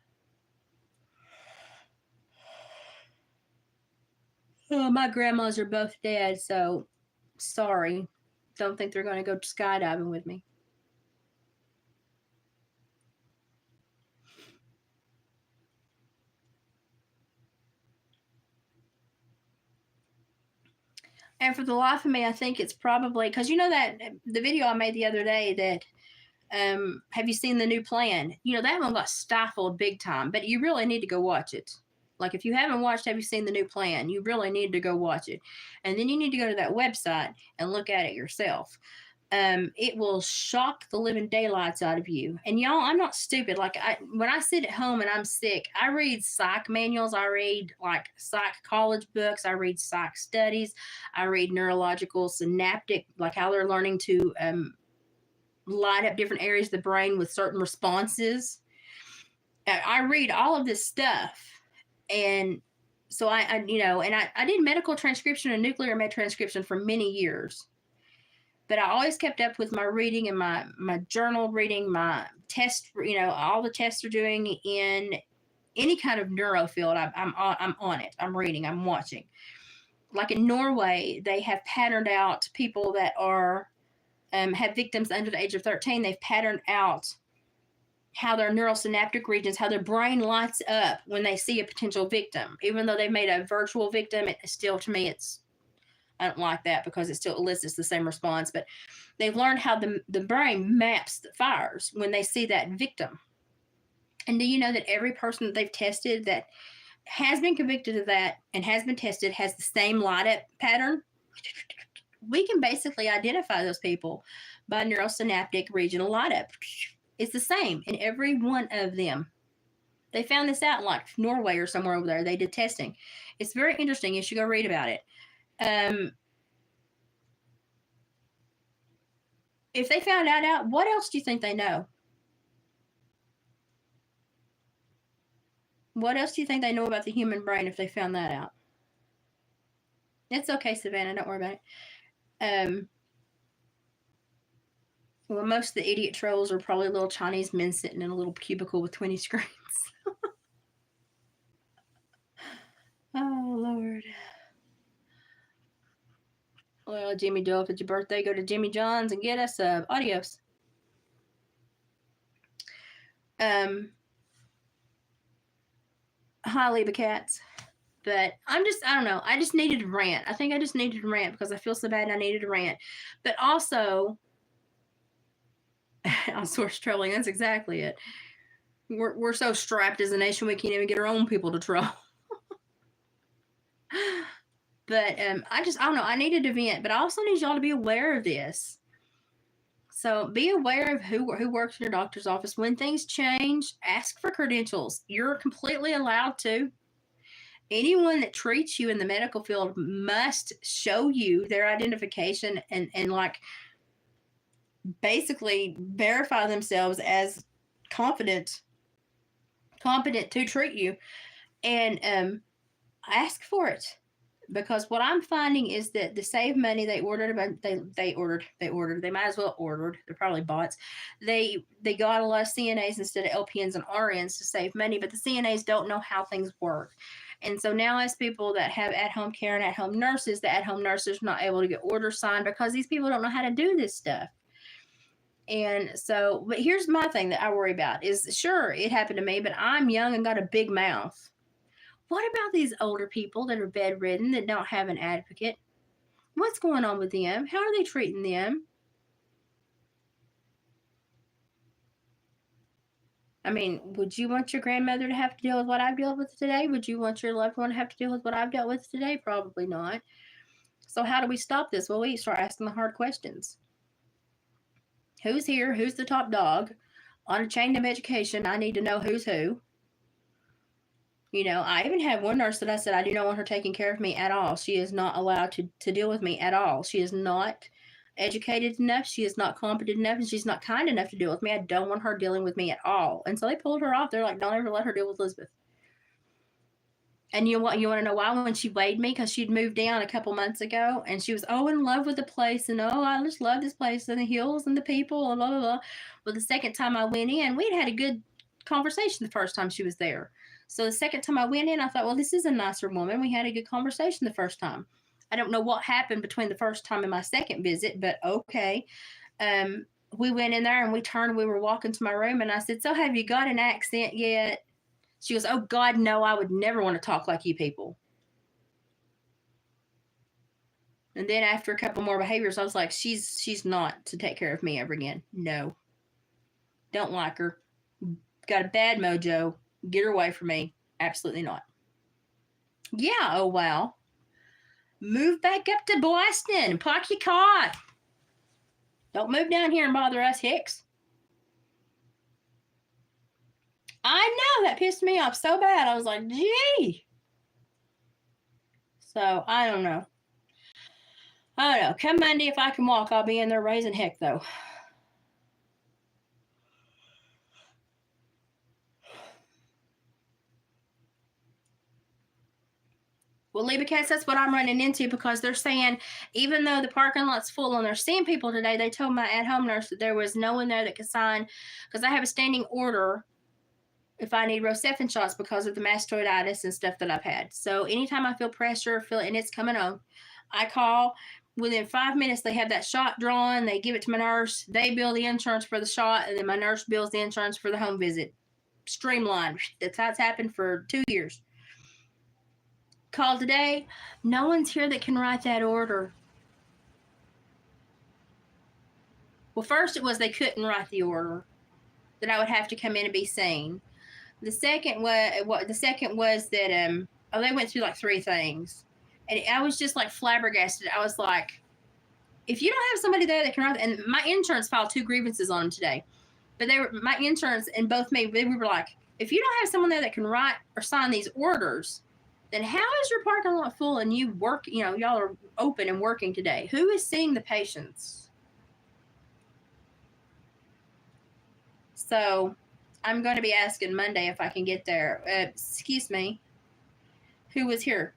Oh, my grandmas are both dead, so sorry. Don't think they're going to go skydiving with me. And for the life of me, I think it's probably because that the video I made the other day that have you seen the new plan? That one got stifled big time, but you really need to go watch it. Like, if you haven't watched Have You Seen the New Plan, you really need to go watch it. And then you need to go to that website and look at it yourself. It will shock the living daylights out of you. And y'all, I'm not stupid. Like, when I sit at home and I'm sick, I read psych manuals. I read like psych college books. I read psych studies. I read neurological synaptic, like how they're learning to light up different areas of the brain with certain responses. I read all of this stuff. And so I did medical transcription and nuclear med transcription for many years. But I always kept up with my reading and my journal reading, my test, all the tests are doing in any kind of neuro field. I'm on it. I'm reading, I'm watching. Like in Norway, they have patterned out people that are, have victims under the age of 13. They've patterned out how their neurosynaptic regions, how their brain lights up when they see a potential victim. Even though they've made a virtual victim, it still, to me, I don't like that because it still elicits the same response. But they've learned how the brain maps the fires when they see that victim. And do you know that every person that they've tested that has been convicted of that and has been tested has the same light up pattern? We can basically identify those people by neurosynaptic regional light up. It's the same in every one of them. They found this out in like Norway or somewhere over there. They did testing. It's very interesting. You should go read about it. If they found that out, what else do you think they know? What else do you think they know about the human brain if they found that out? It's okay, Savannah. Don't worry about it. Well, most of the idiot trolls are probably little Chinese men sitting in a little cubicle with 20 screens. Oh, Lord. Well, Jimmy Joe, if it's your birthday, go to Jimmy John's and get us adios. Hi, Liba Cats. But I don't know. I just needed to rant. I think I just needed to rant because I feel so bad and I needed to rant. But also, outsource trolling, that's exactly it. We're so strapped as a nation we can't even get our own people to troll. But I don't know. I needed to vent, but I also need y'all to be aware of this. So be aware of who works in your doctor's office. When things change, ask for credentials. You're completely allowed to. Anyone that treats you in the medical field must show you their identification and like basically verify themselves as competent to treat you, and ask for it. Because what I'm finding is that to save money, they might as well ordered. They're probably bots. They got a lot of CNAs instead of LPNs and RNs to save money, but the CNAs don't know how things work. And so now as people that have at-home care and at-home nurses, the at-home nurses are not able to get orders signed because these people don't know how to do this stuff. And so, but here's my thing that I worry about is, sure, it happened to me, but I'm young and got a big mouth. What about these older people that are bedridden that don't have an advocate? What's going on with them? How are they treating them? I mean, would you want your grandmother to have to deal with what I've dealt with today? Would you want your loved one to have to deal with what I've dealt with today? Probably not. So how do we stop this? Well, we start asking the hard questions. Who's here? Who's the top dog? On a chain of education, I need to know who's who. You know, I even had one nurse that I said, I do not want her taking care of me at all. She is not allowed to deal with me at all. She is not educated enough. She is not competent enough, and she's not kind enough to deal with me. I don't want her dealing with me at all. And so they pulled her off. They're like, don't ever let her deal with Elizabeth. And you know what? You want to know why? When she weighed me, because she'd moved down a couple months ago, and she was in love with the place, and I just love this place and the hills and the people and blah blah blah. Well, the second time I went in, we'd had a good conversation the first time she was there. So the second time I went in, I thought, well, this is a nicer woman. We had a good conversation the first time. I don't know what happened between the first time and my second visit, but okay. We went in there and we were walking to my room, and I said, so have you got an accent yet? She goes, oh, God, no, I would never want to talk like you people. And then after a couple more behaviors, I was like, she's not to take care of me ever again. No. Don't like her. Got a bad mojo. Get her away from me. Absolutely not. Yeah, oh, wow. Move back up to Boston and park your car. Don't move down here and bother us, Hicks. I know, that pissed me off so bad. I was like, gee. So, I don't know. Come Monday, if I can walk, I'll be in there raising heck, though. Well, Liba Cats, that's what I'm running into, because they're saying, even though the parking lot's full and they're seeing people today, they told my at-home nurse that there was no one there that could sign, because I have a standing order if I need Rocephin shots because of the mastoiditis and stuff that I've had. So anytime I feel pressure, and it's coming on, I call. Within 5 minutes, they have that shot drawn. They give it to my nurse. They bill the insurance for the shot, and then my nurse bills the insurance for the home visit. Streamlined. That's how it's happened for 2 years. Call today. No one's here that can write that order. Well, first it was they couldn't write the order, that I would have to come in and be seen. The second was that they went through like 3 things, and I was just like flabbergasted. I was like, if you don't have somebody there that can write, and my insurance filed 2 grievances on them today, but my insurance and both me, we were like, If you don't have someone there that can write or sign these orders, then how is your parking lot full and you work, y'all are open and working today? Who is seeing the patients? So I'm going to be asking Monday if I can get there. Excuse me. Who was here?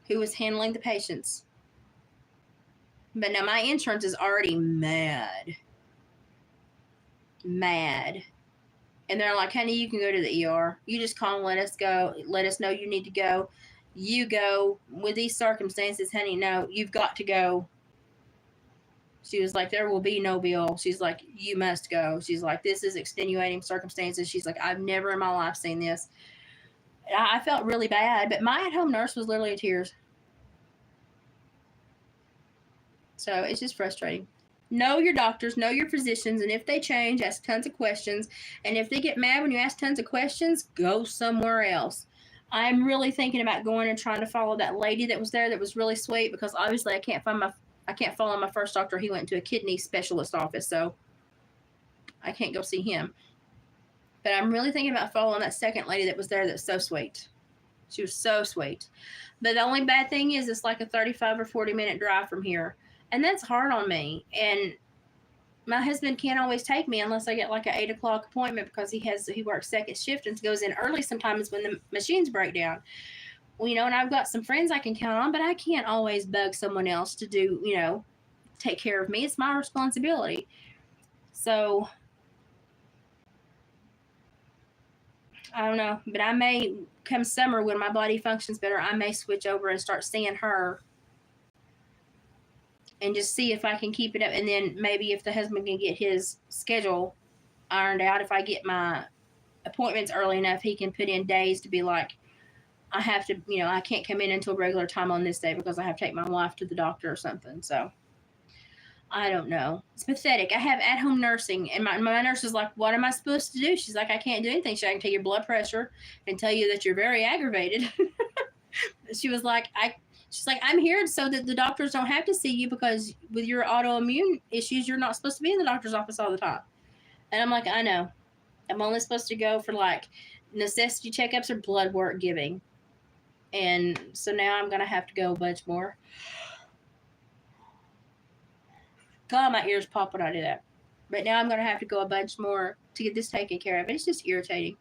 Who was handling the patients? But now my insurance is already mad. And they're like, honey, you can go to the ER. You just call and let us go. Let us know you need to go. You go. With these circumstances, honey, no, you've got to go. She was like, there will be no bill. She's like, you must go. She's like, this is extenuating circumstances. She's like, I've never in my life seen this. And I felt really bad, but my at-home nurse was literally in tears. So it's just frustrating. Know your doctors, know your physicians, and if they change, ask tons of questions. And if they get mad when you ask tons of questions, go somewhere else. I'm really thinking about going and trying to follow that lady that was there that was really sweet, because obviously I can't follow my first doctor. He went to a kidney specialist office, so I can't go see him. But I'm really thinking about following that second lady that was there that's so sweet. She was so sweet. But the only bad thing is it's like a 35 or 40-minute drive from here. And that's hard on me. And my husband can't always take me unless I get like an 8 o'clock appointment, because he works second shift and goes in early sometimes when the machines break down. Well, and I've got some friends I can count on, but I can't always bug someone else to do, take care of me. It's my responsibility. So I don't know, but I may, come summer when my body functions better, I may switch over and start seeing her and just see if I can keep it up. And then maybe if the husband can get his schedule ironed out, if I get my appointments early enough, he can put in days to be like, I have to, I can't come in until regular time on this day because I have to take my wife to the doctor or something. So I don't know. It's pathetic. I have at-home nursing, and my nurse is like, what am I supposed to do? She's like, I can't do anything. I can take your blood pressure and tell you that you're very aggravated. She was like, she's like, I'm here so that the doctors don't have to see you, because with your autoimmune issues, you're not supposed to be in the doctor's office all the time. And I'm like, I know. I'm only supposed to go for like necessity checkups or blood work giving. And so now I'm going to have to go a bunch more. God, my ears pop when I do that. But now I'm going to have to go a bunch more to get this taken care of. It's just irritating.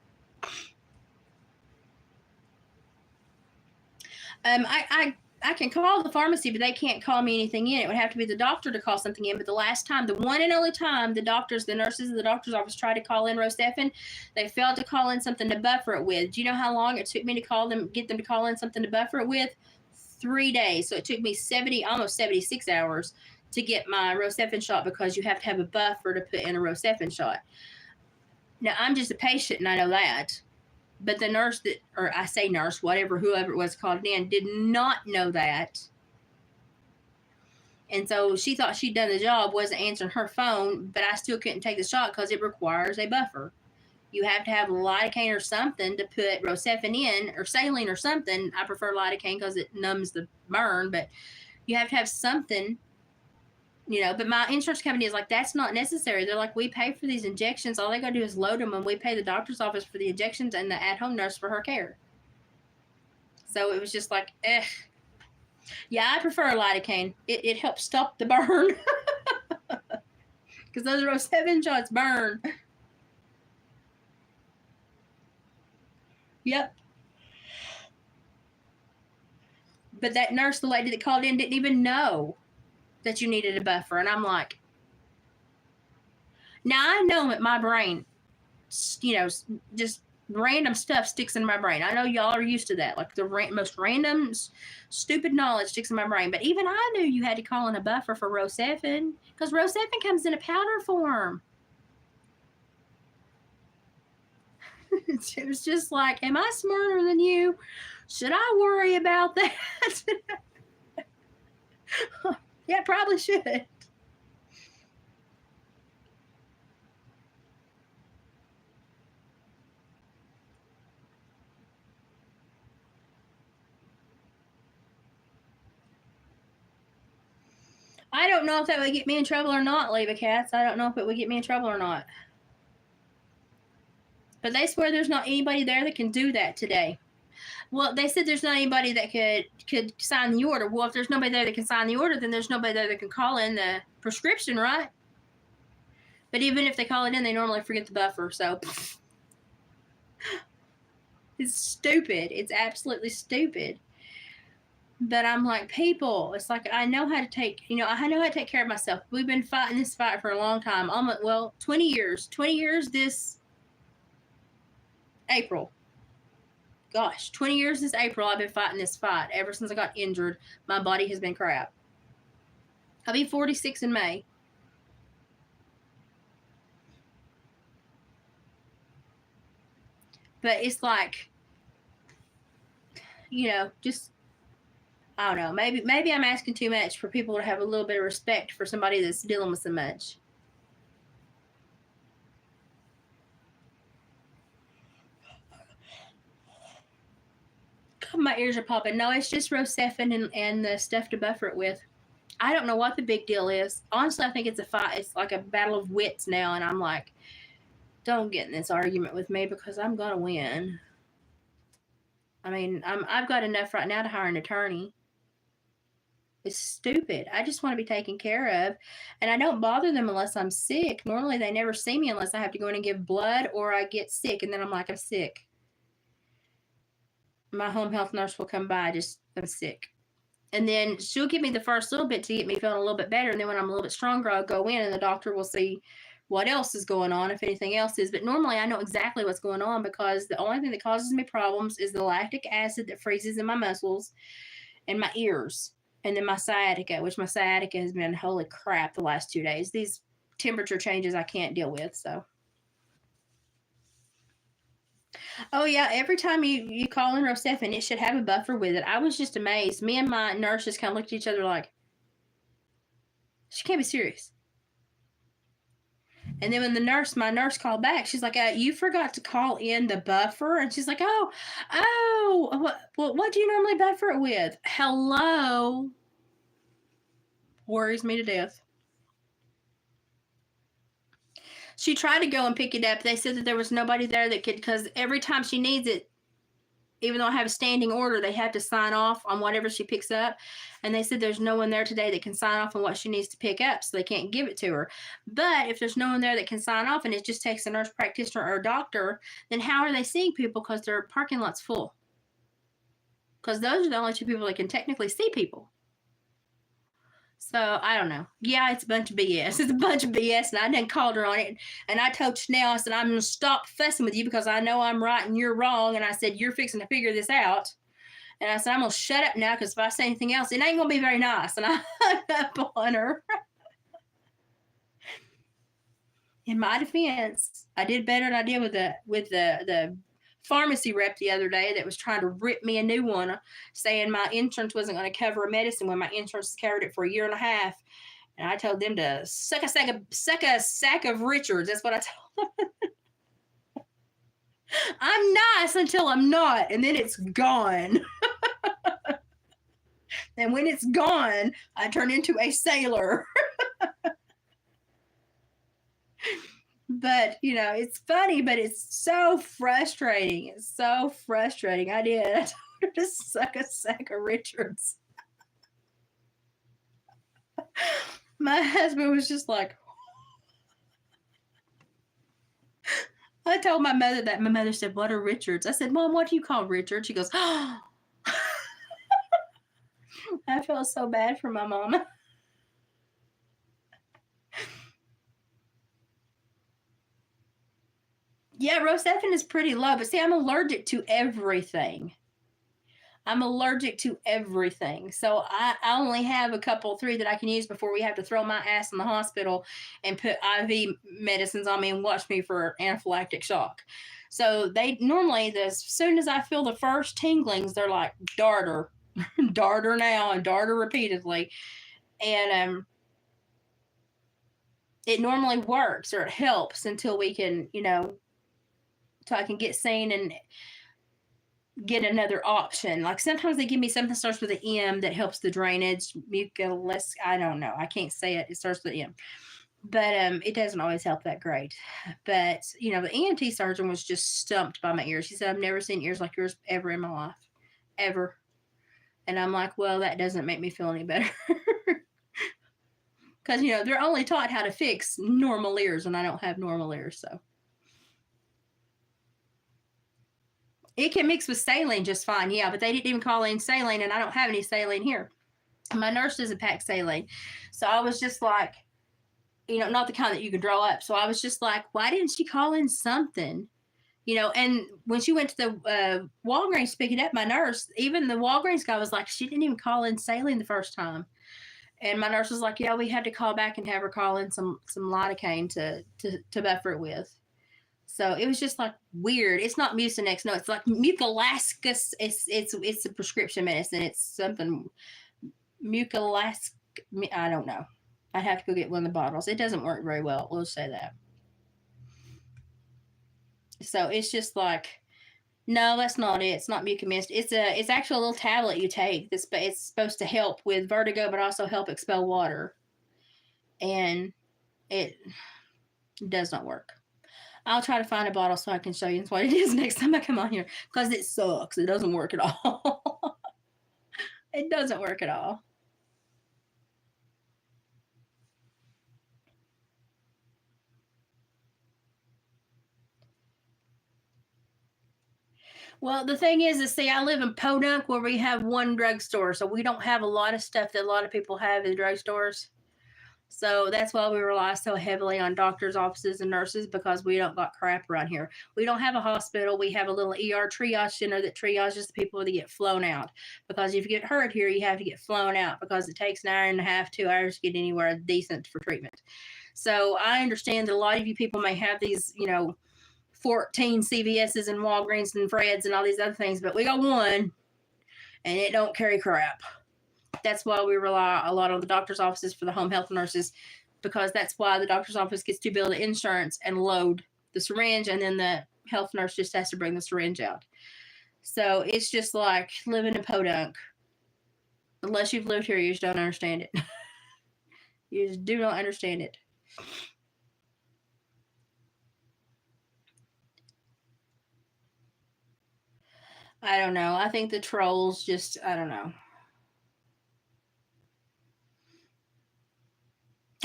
I can call the pharmacy, but they can't call me anything in. It would have to be the doctor to call something in. But the last time, the one and only time, the nurses in the doctor's office tried to call in Rosefin, they failed to call in something to buffer it with. Do you know how long it took me to get them to call in something to buffer it with? 3 days. So it took me almost 76 hours to get my Rosefin shot, because you have to have a buffer to put in a Rosefin shot. Now, I'm just a patient, and I know that. But the nurse whoever it was called in, did not know that. And so she thought she'd done the job, wasn't answering her phone, but I still couldn't take the shot because it requires a buffer. You have to have lidocaine or something to put Rosefin in, or saline or something. I prefer lidocaine because it numbs the burn, but you have to have something. But my insurance company is like, that's not necessary. They're like, we pay for these injections. All they got to do is load them, and we pay the doctor's office for the injections and the at-home nurse for her care. So it was just like, Yeah, I prefer lidocaine. It helps stop the burn. Because those Rosefin shots burn. Yep. But that nurse, the lady that called in, didn't even know that you needed a buffer. And I'm like, now I know that my brain, just random stuff sticks in my brain. I know y'all are used to that. Like the most random, stupid knowledge sticks in my brain. But even I knew you had to call in a buffer for Rosefin, because Rosefin comes in a powder form. It was just like, am I smarter than you? Should I worry about that? Yeah, probably should. I don't know if that would get me in trouble or not, Leva Cats. I don't know if it would get me in trouble or not. But they swear there's not anybody there that can do that today. Well, they said there's not anybody that could sign the order. Well, if there's nobody there that can sign the order, then there's nobody there that can call in the prescription, right? But even if they call it in, they normally forget the buffer. So it's stupid. It's absolutely stupid. But I'm like, people, it's like I know how to take, I know how to take care of myself. We've been fighting this fight for a long time. Almost, 20 years. 20 years this April. Gosh, 20 years this April, I've been fighting this fight. Ever since I got injured, my body has been crap. I'll be 46 in May. But it's like, just, I don't know. Maybe I'm asking too much for people to have a little bit of respect for somebody that's dealing with so much. My ears are popping. No, it's just Rosefin and the stuff to buffer it with. I don't know what the big deal is. Honestly, I think it's a fight. It's like a battle of wits now, and I'm like, don't get in this argument with me because I'm gonna win. I mean, I've got enough right now to hire an attorney. It's stupid. I just want to be taken care of, and I don't bother them unless I'm sick. Normally, they never see me unless I have to go in and give blood or I get sick, and then I'm like, I'm sick. My home health nurse will come by, I'm sick. And then she'll give me the first little bit to get me feeling a little bit better. And then when I'm a little bit stronger, I'll go in and the doctor will see what else is going on, if anything else is. But normally I know exactly what's going on because the only thing that causes me problems is the lactic acid that freezes in my muscles and my ears. And then my sciatica, which my sciatica has been holy crap the last 2 days. These temperature changes I can't deal with, so. Oh, yeah, every time you call in Rosefin, it should have a buffer with it. I was just amazed. Me and my nurse just kind of looked at each other like, she can't be serious. And then when my nurse called back, she's like, you forgot to call in the buffer? And she's like, what do you normally buffer it with? Hello? Worries me to death. She tried to go and pick it up. They said that there was nobody there that could, because every time she needs it, even though I have a standing order, they have to sign off on whatever she picks up. And they said there's no one there today that can sign off on what she needs to pick up, so they can't give it to her. But if there's no one there that can sign off and it just takes a nurse practitioner or a doctor, then how are they seeing people? Because their parking lot's full. Because those are the only two people that can technically see people. So, I don't know. Yeah, it's a bunch of BS. It's a bunch of BS, and I done called her on it. And I told Chanel, I said, I'm going to stop fussing with you because I know I'm right and you're wrong. And I said, you're fixing to figure this out. And I said, I'm going to shut up now because if I say anything else, it ain't going to be very nice. And I hung up on her. In my defense, I did better than I did with the pharmacy rep the other day that was trying to rip me a new one, saying my insurance wasn't going to cover a medicine when my insurance covered it for 1.5 years. And I told them to suck a sack of Richards. That's what I told them. I'm nice until I'm not, and then it's gone. And when it's gone, I turn into a sailor. But, it's funny, but it's so frustrating. It's so frustrating. I told her to suck a sack of Richards. My husband was just like, I told my mother that. My mother said, what are Richards? I said, Mom, what do you call Richard? She goes, oh. I felt so bad for my mama. Yeah, Rosefin is pretty low, but see, I'm allergic to everything. So I only have a couple, 3 that I can use before we have to throw my ass in the hospital and put IV medicines on me and watch me for anaphylactic shock. So they normally, as soon as I feel the first tinglings, they're like, darter, darter now, and darter repeatedly. And it normally works, or it helps until we can, so I can get seen and get another option. Like sometimes they give me something that starts with an M that helps the drainage. I don't know. I can't say it. It starts with an M. but it doesn't always help that great. But the ENT surgeon was just stumped by my ears. She said, "I've never seen ears like yours ever in my life, ever." And I'm like, "Well, that doesn't make me feel any better." Because they're only taught how to fix normal ears, and I don't have normal ears, so it can mix with saline just fine. Yeah, but they didn't even call in saline, and I don't have any saline here. My nurse doesn't pack saline, so I was just like, not the kind that you can draw up. So I was just like, why didn't she call in something? And when she went to the Walgreens to pick it up, my nurse, even the Walgreens guy was like, she didn't even call in saline the first time. And my nurse was like, yeah, we had to call back and have her call in some lidocaine to buffer it with. So it was just like weird. It's not Mucinex, no, it's like Mucilaxus. It's a prescription medicine. It's something Mucilax. I don't know. I'd have to go get one of the bottles. It doesn't work very well. We'll say that. So it's just like, no, that's not it. It's not Mucomist. It's actually a little tablet you take. It's supposed to help with vertigo, but also help expel water. And it does not work. I'll try to find a bottle so I can show you what it is next time I come on here, because it sucks. It doesn't work at all. It doesn't work at all. Well, the thing is, see, I live in Podunk where we have one drugstore, so we don't have a lot of stuff that a lot of people have in drugstores. So that's why we rely so heavily on doctors' offices and nurses, because we don't got crap around here. We don't have a hospital. We have a little ER triage center that triages the people that get flown out. Because if you get hurt here, you have to get flown out, because it takes an hour and a half, 2 hours to get anywhere decent for treatment. So I understand that a lot of you people may have these, 14 CVS's and Walgreens and Fred's and all these other things, but we got one and it don't carry crap. That's why we rely a lot on the doctor's offices for the home health nurses, because that's why the doctor's office gets to bill the insurance and load the syringe, and then the health nurse just has to bring the syringe out. So it's just like living in Podunk. Unless you've lived here, you just don't understand it. You just do not understand it. I don't know. I think the trolls just, I don't know.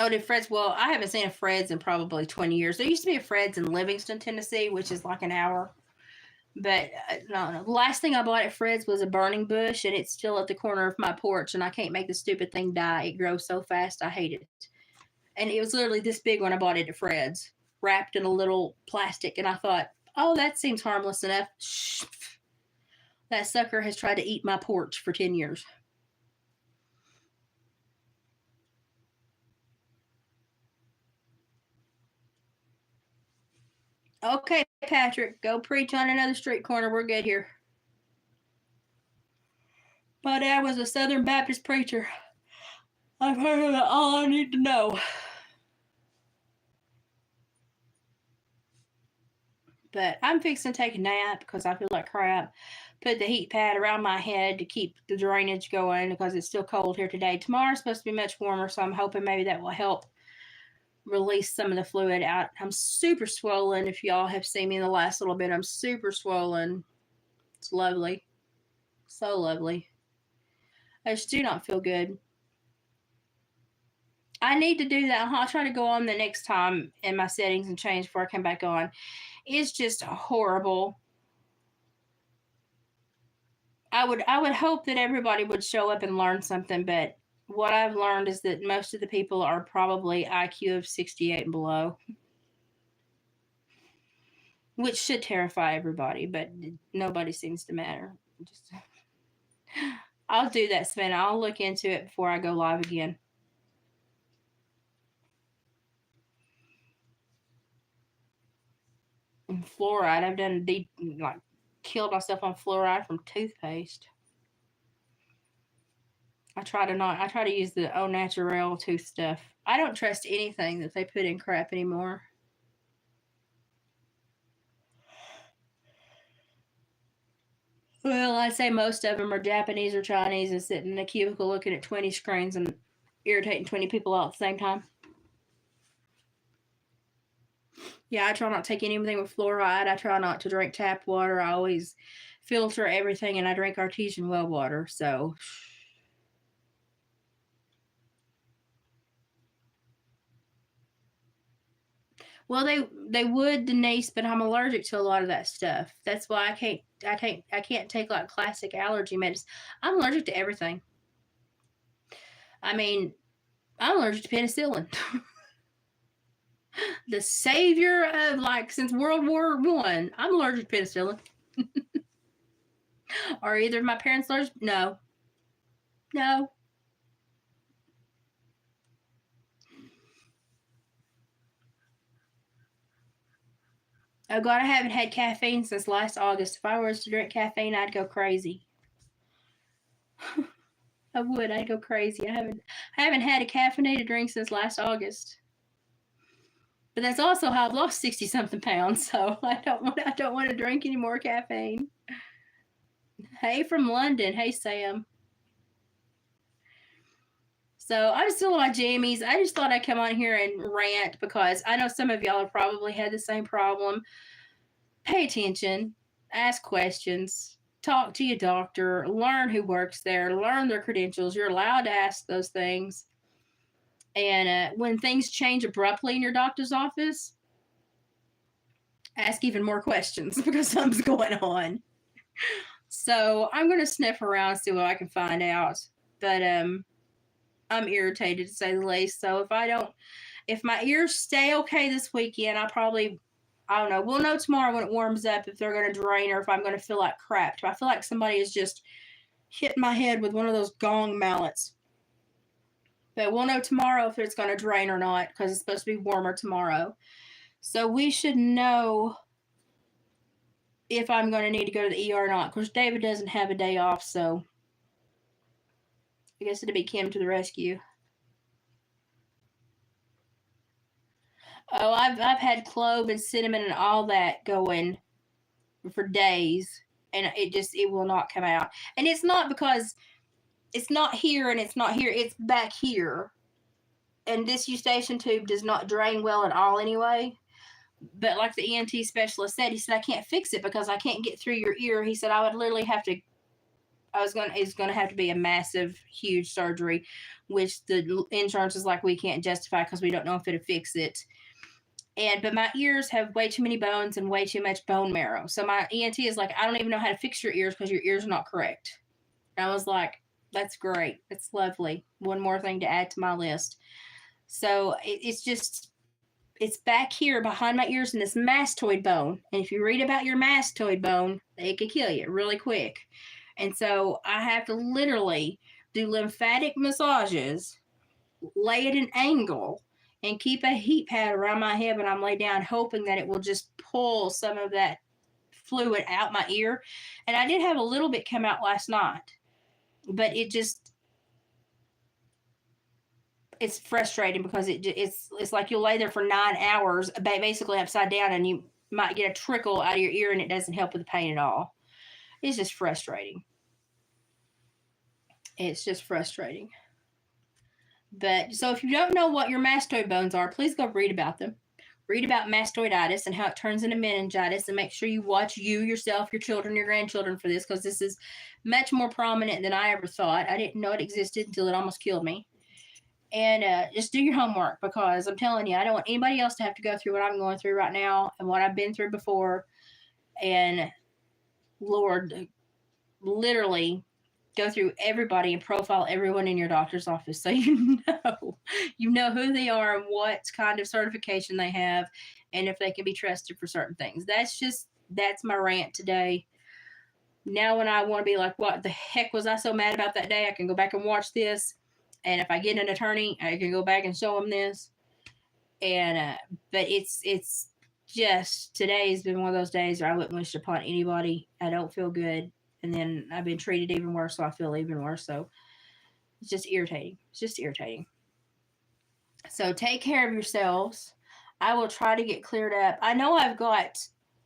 Oh, did Fred's? Well, I haven't seen a Fred's in probably 20 years. There used to be a Fred's in Livingston, Tennessee, which is like an hour. But no. The last thing I bought at Fred's was a burning bush, and it's still at the corner of my porch, and I can't make the stupid thing die. It grows so fast. I hate it. And it was literally this big when I bought it at Fred's, wrapped in a little plastic. And I thought, oh, that seems harmless enough. Shh. That sucker has tried to eat my porch for 10 years. Okay, Patrick, go preach on another street corner. We're good here. My dad was a Southern Baptist preacher. I've heard all I need to know. But I'm fixing to take a nap because I feel like crap. Put the heat pad around my head to keep the drainage going because it's still cold here today. Tomorrow's supposed to be much warmer, so I'm hoping maybe that will help release some of the fluid out. I'm super swollen. If y'all have seen me in the last little bit, I'm super swollen. It's lovely. So lovely. I just do not feel good. I need to do that. I'll try to go on the next time in my settings and change before I come back on. It's just horrible. I would hope that everybody would show up and learn something, but what I've learned is that most of the people are probably IQ of 68 and below, which should terrify everybody, but nobody seems to matter. Just, I'll do that, Savannah. I'll look into it before I go live again. And fluoride, I've done deep, like, killed myself on fluoride from toothpaste. I try to use the au naturel tooth stuff. I don't trust anything that they put in crap anymore. Well, I'd say most of them are Japanese or Chinese and sitting in a cubicle looking at 20 screens and irritating 20 people all at the same time. Yeah, I try not to take anything with fluoride. I try not to drink tap water. I always filter everything, and I drink artesian well water. So, well, they would, Denise, but I'm allergic to a lot of that stuff. That's why I can't take like classic allergy medicine. I'm allergic to everything. I mean, I'm allergic to penicillin. The savior of like since World War I. I'm allergic to penicillin. Are either of my parents allergic? No, no. Oh God, I haven't had caffeine since last August. If I was to drink caffeine, I'd go crazy. I would. I'd go crazy. I haven't had a caffeinated drink since last August. But that's also how I've lost 60 something pounds. So I don't want to drink any more caffeine. Hey from London. Hey Sam. So I'm still on my jammies. I just thought I'd come on here and rant because I know some of y'all have probably had the same problem. Pay attention, ask questions, talk to your doctor, learn who works there, learn their credentials. You're allowed to ask those things. And when things change abruptly in your doctor's office, ask even more questions because something's going on. So I'm going to sniff around, see what I can find out. But I'm irritated to say the least. So if my ears stay okay this weekend, I don't know. We'll know tomorrow when it warms up if they're going to drain or if I'm going to feel like crap. If I feel like somebody has just hit my head with one of those gong mallets. But we'll know tomorrow if it's going to drain or not because it's supposed to be warmer tomorrow. So we should know if I'm going to need to go to the ER or not. Of course, David doesn't have a day off, so I guess it'd be Kim to the rescue. Oh, I've had clove and cinnamon and all that going for days, and it will not come out. And it's not because it's not here and it's not here. It's back here, and this eustachian tube does not drain well at all anyway. But like the ENT specialist said, he said I can't fix it because I can't get through your ear. He said I would literally have to. It's going to have to be a massive, huge surgery, which the insurance is like we can't justify because we don't know if it'll fix it. But my ears have way too many bones and way too much bone marrow. So my ENT is like, I don't even know how to fix your ears because your ears are not correct. And I was like, that's great. That's lovely. One more thing to add to my list. So it's back here behind my ears in this mastoid bone. And if you read about your mastoid bone, it could kill you really quick. And so I have to literally do lymphatic massages, lay at an angle, and keep a heat pad around my head when I'm laid down, hoping that it will just pull some of that fluid out my ear. And I did have a little bit come out last night, but it's frustrating because it's like you'll lay there for 9 hours, basically upside down, and you might get a trickle out of your ear, and it doesn't help with the pain at all. It's just frustrating. It's just frustrating. But so if you don't know what your mastoid bones are, please go read about them. Read about mastoiditis and how it turns into meningitis, and make sure you watch you, yourself, your children, your grandchildren for this because this is much more prominent than I ever thought. I didn't know it existed until it almost killed me. And just do your homework because I'm telling you, I don't want anybody else to have to go through what I'm going through right now and what I've been through before. And Lord, literally go through everybody and profile everyone in your doctor's office so you know who they are and what kind of certification they have and if they can be trusted for certain things. That's my rant today. Now when I want to be like, what the heck was I so mad about that day, I can go back and watch this, and if I get an attorney, I can go back and show them this. And but it's just, today has been one of those days where I wouldn't wish upon anybody. I don't feel good, and then I've been treated even worse, so I feel even worse. So it's just irritating. It's just irritating. So take care of yourselves. I will try to get cleared up. I know I've got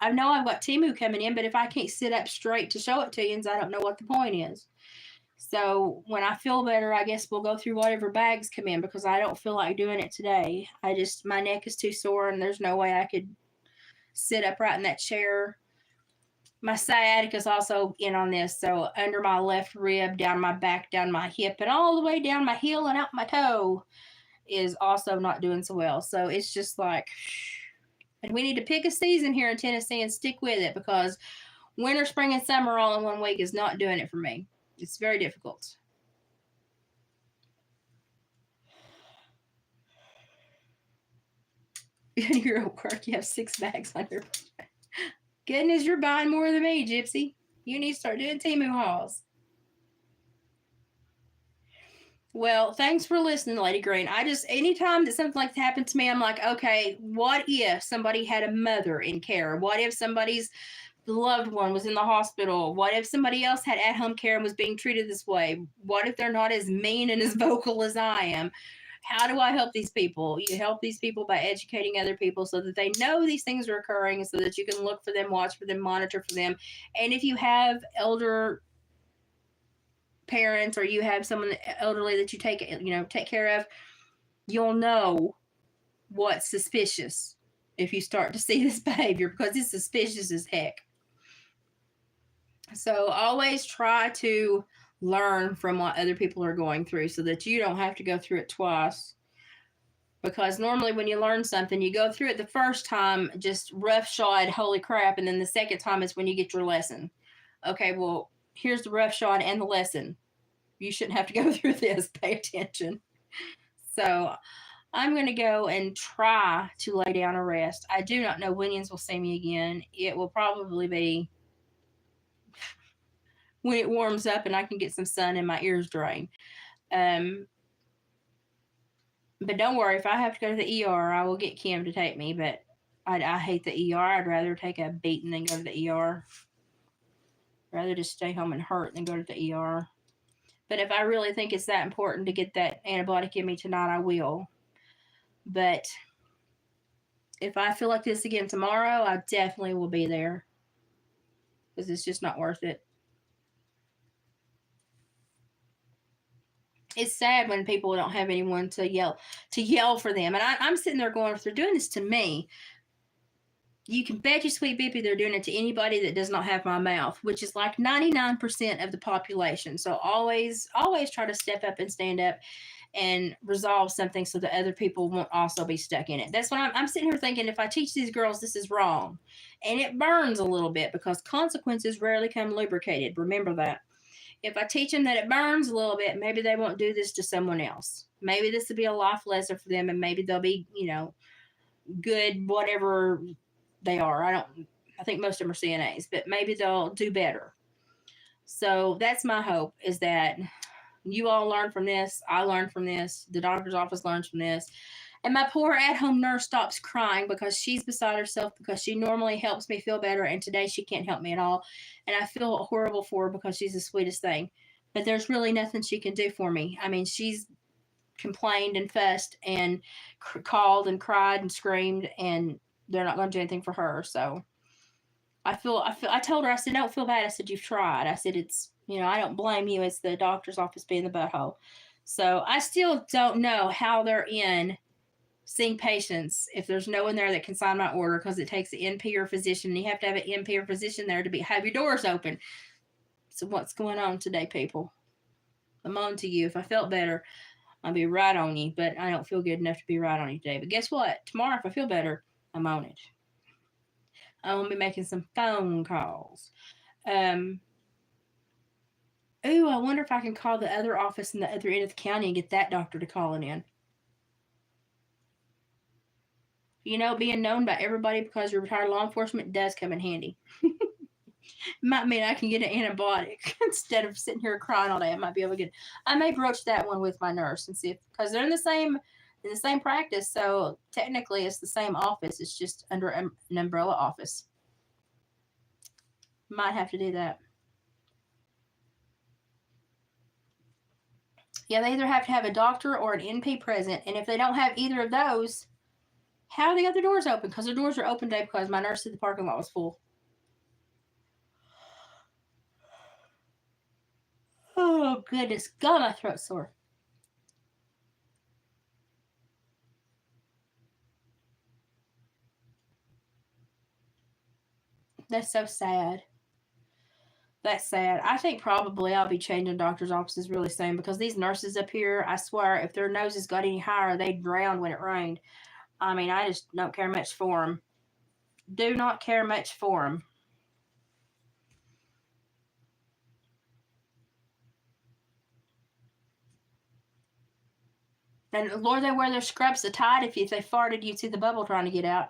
Timu coming in, but if I can't sit up straight to show it to you, I don't know what the point is. So when I feel better, I guess we'll go through whatever bags come in because I don't feel like doing it today. My neck is too sore and there's no way I could sit upright in that chair. My sciatica is also in on this. So under my left rib, down my back, down my hip, and all the way down my heel and out my toe is also not doing so well. So it's just like, and we need to pick a season here in Tennessee and stick with it, because winter, spring, and summer all in 1 week is not doing it for me. It's very difficult. You're at work, you have 6 bags on your goodness, you're buying more than me, Gypsy. You need to start doing Temu hauls. Well, thanks for listening, Lady Green. Anytime that something like that happened to me, I'm like, okay, what if somebody had a mother in care? What if somebody's loved one was in the hospital? What if somebody else had at-home care and was being treated this way? What if they're not as mean and as vocal as I am? How do I help these people? You help these people by educating other people so that they know these things are occurring, so that you can look for them, watch for them, monitor for them. And if you have elder parents, or you have someone elderly that you take care of, you'll know what's suspicious if you start to see this behavior, because it's suspicious as heck. So always try to learn from what other people are going through so that you don't have to go through it twice. Because normally when you learn something, you go through it the first time just roughshod, holy crap, and then the second time is when you get your lesson. Okay, well, here's the roughshod and the lesson. You shouldn't have to go through this. Pay attention. So I'm going to go and try to lay down a rest. I do not know when Yins will see me again. It will probably be when it warms up and I can get some sun and my ears drain. But don't worry, if I have to go to the ER, I will get Kim to take me. But I hate the ER. I'd rather take a beating than go to the ER. I'd rather just stay home and hurt than go to the ER. But if I really think it's that important to get that antibiotic in me tonight, I will. But if I feel like this again tomorrow, I definitely will be there, because it's just not worth it. It's sad when people don't have anyone to yell for them. And I'm sitting there going, if they're doing this to me, you can bet you sweet beepy they're doing it to anybody that does not have my mouth, which is like 99% of the population. So always try to step up and stand up and resolve something so that other people won't also be stuck in it. That's what I'm sitting here thinking. If I teach these girls this is wrong, and it burns a little bit, because consequences rarely come lubricated. Remember that. If I teach them that it burns a little bit, maybe they won't do this to someone else. Maybe this will be a life lesson for them, and maybe they'll be, good, whatever they are. I think most of them are CNAs, but maybe they'll do better. So that's my hope, is that you all learn from this. I learned from this. The doctor's office learns from this. And my poor at-home nurse stops crying, because she's beside herself, because she normally helps me feel better, and today she can't help me at all. And I feel horrible for her, because she's the sweetest thing. But there's really nothing she can do for me. I mean, she's complained and fussed and called and cried and screamed, and they're not going to do anything for her. So I told her, I said, don't feel bad. I said, you've tried. I said, it's, I don't blame you. It's the doctor's office being the butthole. So I still don't know how they're in seeing patients if there's no one there that can sign my order, because it takes an NP or physician. You have to have an NP or physician there to have your doors open. So what's going on today, people? I'm on to you. If I felt better, I'd be right on you, but I don't feel good enough to be right on you today. But guess what? Tomorrow, if I feel better, I'm on it. I'm going to be making some phone calls. I wonder if I can call the other office in the other end of the county and get that doctor to call it in. Being known by everybody because you're retired law enforcement does come in handy. Might mean I can get an antibiotic instead of sitting here crying all day. I might be able to get. I may broach that one with my nurse and see if, because they're in the same practice, so technically it's the same office. It's just under an umbrella office. Might have to do that. Yeah, they either have to have a doctor or an NP present, and if they don't have either of those, how are the other doors open? Because the doors are open today because my nurse said the parking lot was full. Oh, goodness. God, my throat's sore. That's so sad. That's sad. I think probably I'll be changing doctor's offices really soon because these nurses up here, I swear, if their noses got any higher, they'd drown when it rained. I mean, I just don't care much for them. Do not care much for them. And Lord, they wear their scrubs so tight if they farted, you'd see the bubble trying to get out.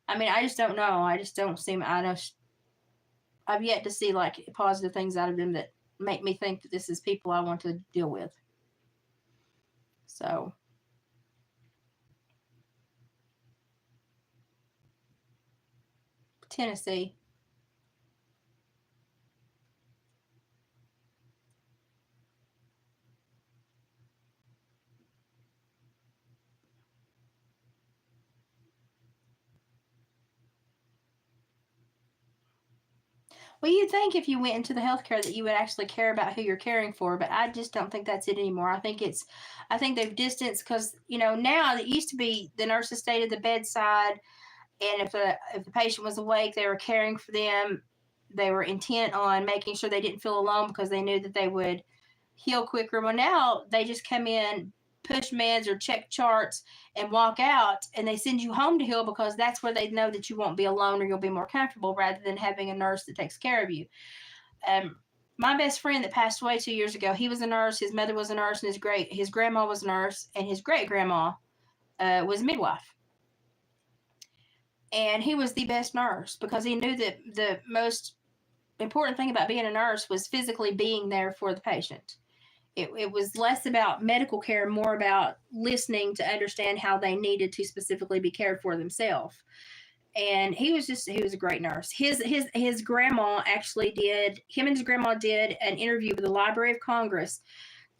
I mean, I just don't know. I just don't seem. I've yet to see like positive things out of them that make me think that this is people I want to deal with. So, Tennessee. Well, you'd think if you went into the healthcare that you would actually care about who you're caring for, but I just don't think that's it anymore. I think they've distanced because now it used to be the nurses stayed at the bedside, and if the patient was awake, they were caring for them. They were intent on making sure they didn't feel alone because they knew that they would heal quicker. Well, now they just come in, push meds or check charts and walk out, and they send you home to heal because that's where they know that you won't be alone or you'll be more comfortable rather than having a nurse that takes care of you. My best friend that passed away 2 years ago, he was a nurse, his mother was a nurse, and his grandma was a nurse, and his great grandma was a midwife. And he was the best nurse because he knew that the most important thing about being a nurse was physically being there for the patient. It was less about medical care, more about listening to understand how they needed to specifically be cared for themselves. And he was a great nurse. His grandma actually him and his grandma did an interview with the Library of Congress.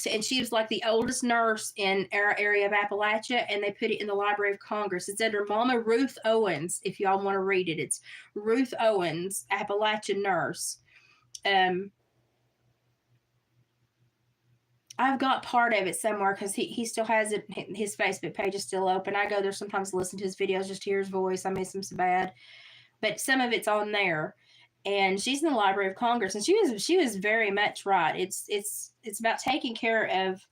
And she was like the oldest nurse in our area of Appalachia, and they put it in the Library of Congress. It's under Mama Ruth Owens, if y'all want to read it. It's Ruth Owens, Appalachian nurse. I've got part of it somewhere because he still has it. His Facebook page is still open. I go there sometimes to listen to his videos just to hear his voice. I miss him so bad, but some of it's on there. And she's in the Library of Congress, and she was very much right. It's about taking care of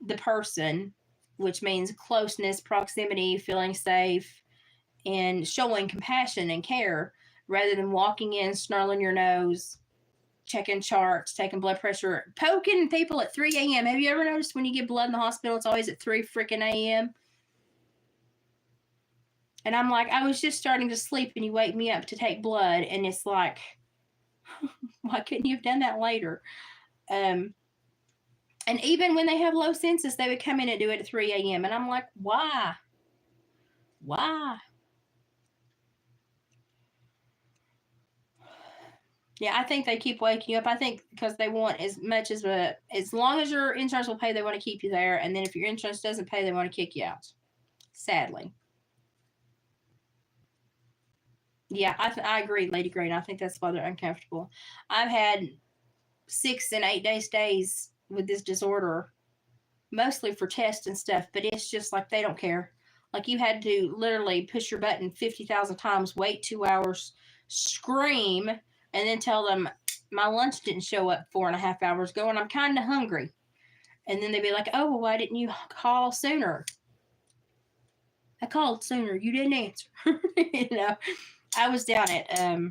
the person, which means closeness, proximity, feeling safe, and showing compassion and care rather than walking in, snarling your nose, checking charts, taking blood pressure, poking people at 3 a.m. Have you ever noticed when you get blood in the hospital, it's always at 3 freaking a.m.? And I'm like, I was just starting to sleep and you wake me up to take blood. And it's like, why couldn't you have done that later? And even when they have low census, they would come in and do it at 3 a.m. And I'm like, why? Why? Yeah, I think they keep waking you up. I think because they want as long as your insurance will pay, they want to keep you there. And then if your insurance doesn't pay, they want to kick you out. Sadly. Yeah, I agree, Lady Green. I think that's why they're uncomfortable. I've had 6 and 8 day stays with this disorder, mostly for tests and stuff, but it's just like they don't care. Like you had to literally push your button 50,000 times, wait 2 hours, scream, and then tell them my lunch didn't show up 4.5 hours ago and I'm kind of hungry. And then they'd be like, oh, well, why didn't you call sooner? I called sooner. You didn't answer. I was down at, in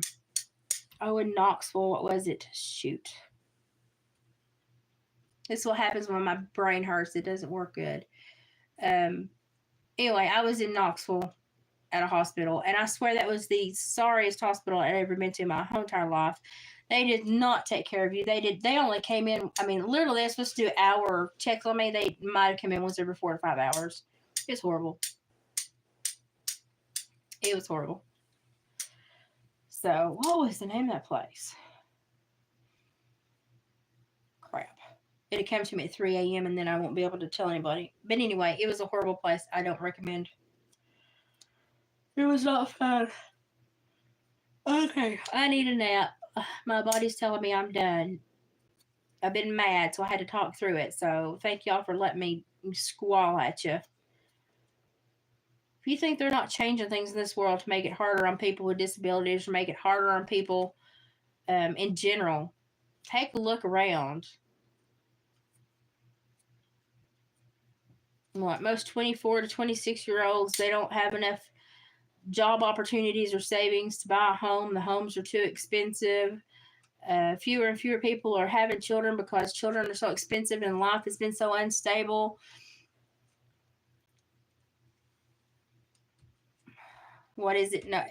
Knoxville. What was it? Shoot. This is what happens when my brain hurts. It doesn't work good. Anyway, I was in Knoxville at a hospital, and I swear that was the sorriest hospital I'd ever been to in my whole entire life. They did not take care of you. They only came in, I mean, literally, they're supposed to do hour checks on me. They might have come in once every 4 to 5 hours. It's horrible. It was horrible. So, what was the name of that place? Crap. It'll come to me at 3 a.m. and then I won't be able to tell anybody. But anyway, it was a horrible place. I don't recommend. It was not fun. Okay, I need a nap. My body's telling me I'm done. I've been mad, so I had to talk through it. So thank y'all for letting me squall at you. If you think they're not changing things in this world to make it harder on people with disabilities or make it harder on people in general, take a look around. What, most 24 to 26-year-olds, they don't have enough job opportunities or savings to buy a home. The homes are too expensive. Fewer and fewer people are having children because children are so expensive and life has been so unstable. What is it? No,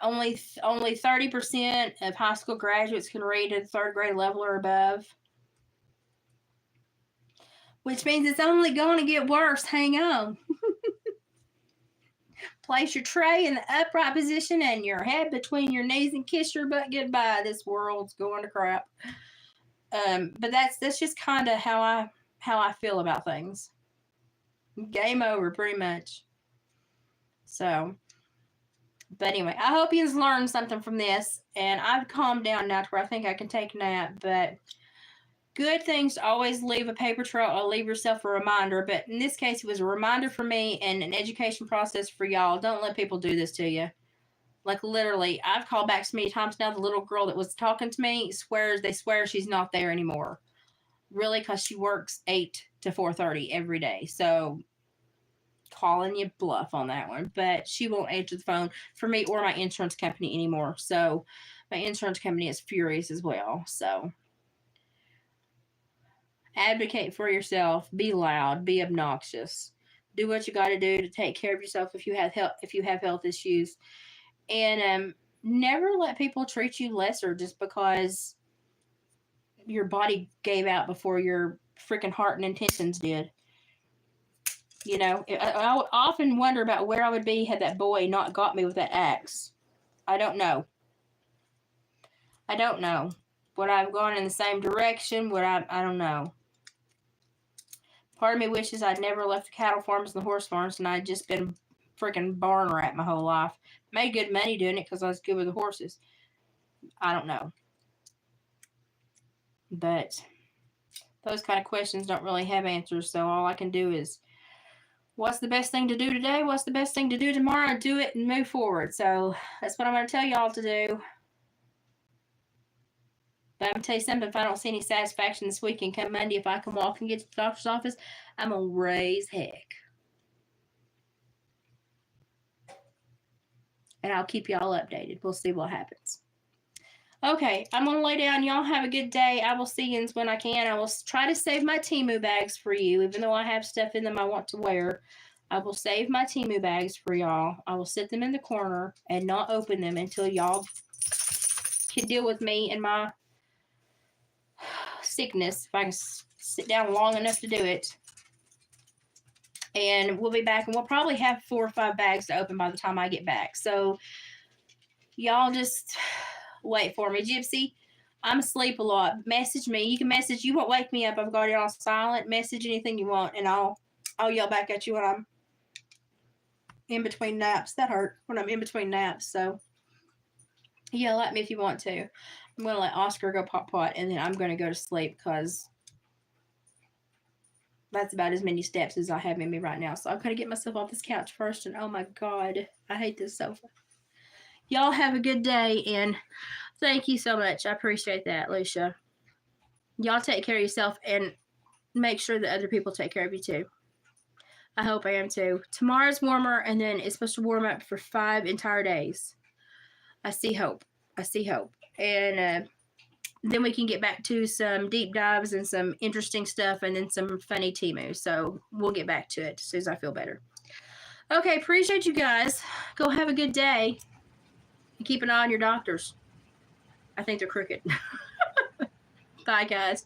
only 30% of high school graduates can read at third grade level or above, which means it's only going to get worse. Hang on. Place your tray in the upright position and your head between your knees and kiss your butt goodbye. This world's going to crap. But that's just kind of how I feel about things. Game over, pretty much. So, but anyway, I hope you've learned something from this, and I've calmed down now to where I think I can take a nap. But good things to always leave a paper trail or leave yourself a reminder. But in this case, it was a reminder for me and an education process for y'all. Don't let people do this to you. Like, literally, I've called back so many times now. The little girl that was talking to me they swear she's not there anymore. Really, because she works 8 to 4:30 every day. So, calling you bluff on that one. But she won't answer the phone for me or my insurance company anymore. So, my insurance company is furious as well. So, advocate for yourself. Be loud. Be obnoxious. Do what you got to do to take care of yourself if you have health issues. And never let people treat you lesser just because your body gave out before your freaking heart and intentions did. You know, I would often wonder about where I would be had that boy not got me with that axe. I don't know. Would I have gone in the same direction? I don't know. Part of me wishes I'd never left the cattle farms and the horse farms and I'd just been freaking barn rat my whole life. Made good money doing it because I was good with the horses. I don't know. But those kind of questions don't really have answers. So all I can do is, what's the best thing to do today? What's the best thing to do tomorrow? Do it and move forward. So that's what I'm going to tell y'all to do. But I'm going to tell you something. If I don't see any satisfaction this weekend, come Monday, if I can walk and get to the doctor's office, I'm going to raise heck. And I'll keep y'all updated. We'll see what happens. Okay, I'm going to lay down. Y'all have a good day. I will see you when I can. I will try to save my Temu bags for you. Even though I have stuff in them I want to wear, I will save my Temu bags for y'all. I will sit them in the corner and not open them until y'all can deal with me and my sickness. If I can sit down long enough to do it. And we'll be back, and we'll probably have 4 or 5 bags to open by the time I get back. So, y'all just wait for me. Gypsy, I'm asleep a lot. Message me. You can message. You won't wake me up. I've got it on silent. Message anything you want, and I'll yell back at you when I'm in between naps. That hurt when I'm in between naps. So, yell at me if you want to. I'm going to let Oscar go pot, and then I'm going to go to sleep because that's about as many steps as I have in me right now. So I'm going to get myself off this couch first. And oh my God, I hate this sofa. Y'all have a good day. And thank you so much. I appreciate that, Lucia. Y'all take care of yourself and make sure that other people take care of you too. I hope I am too. Tomorrow's warmer and then it's supposed to warm up for 5 entire days. I see hope. And then we can get back to some deep dives and some interesting stuff and then some funny Temu. So we'll get back to it as soon as I feel better. Okay, appreciate you guys. Go have a good day. And keep an eye on your doctors. I think they're crooked. Bye, guys.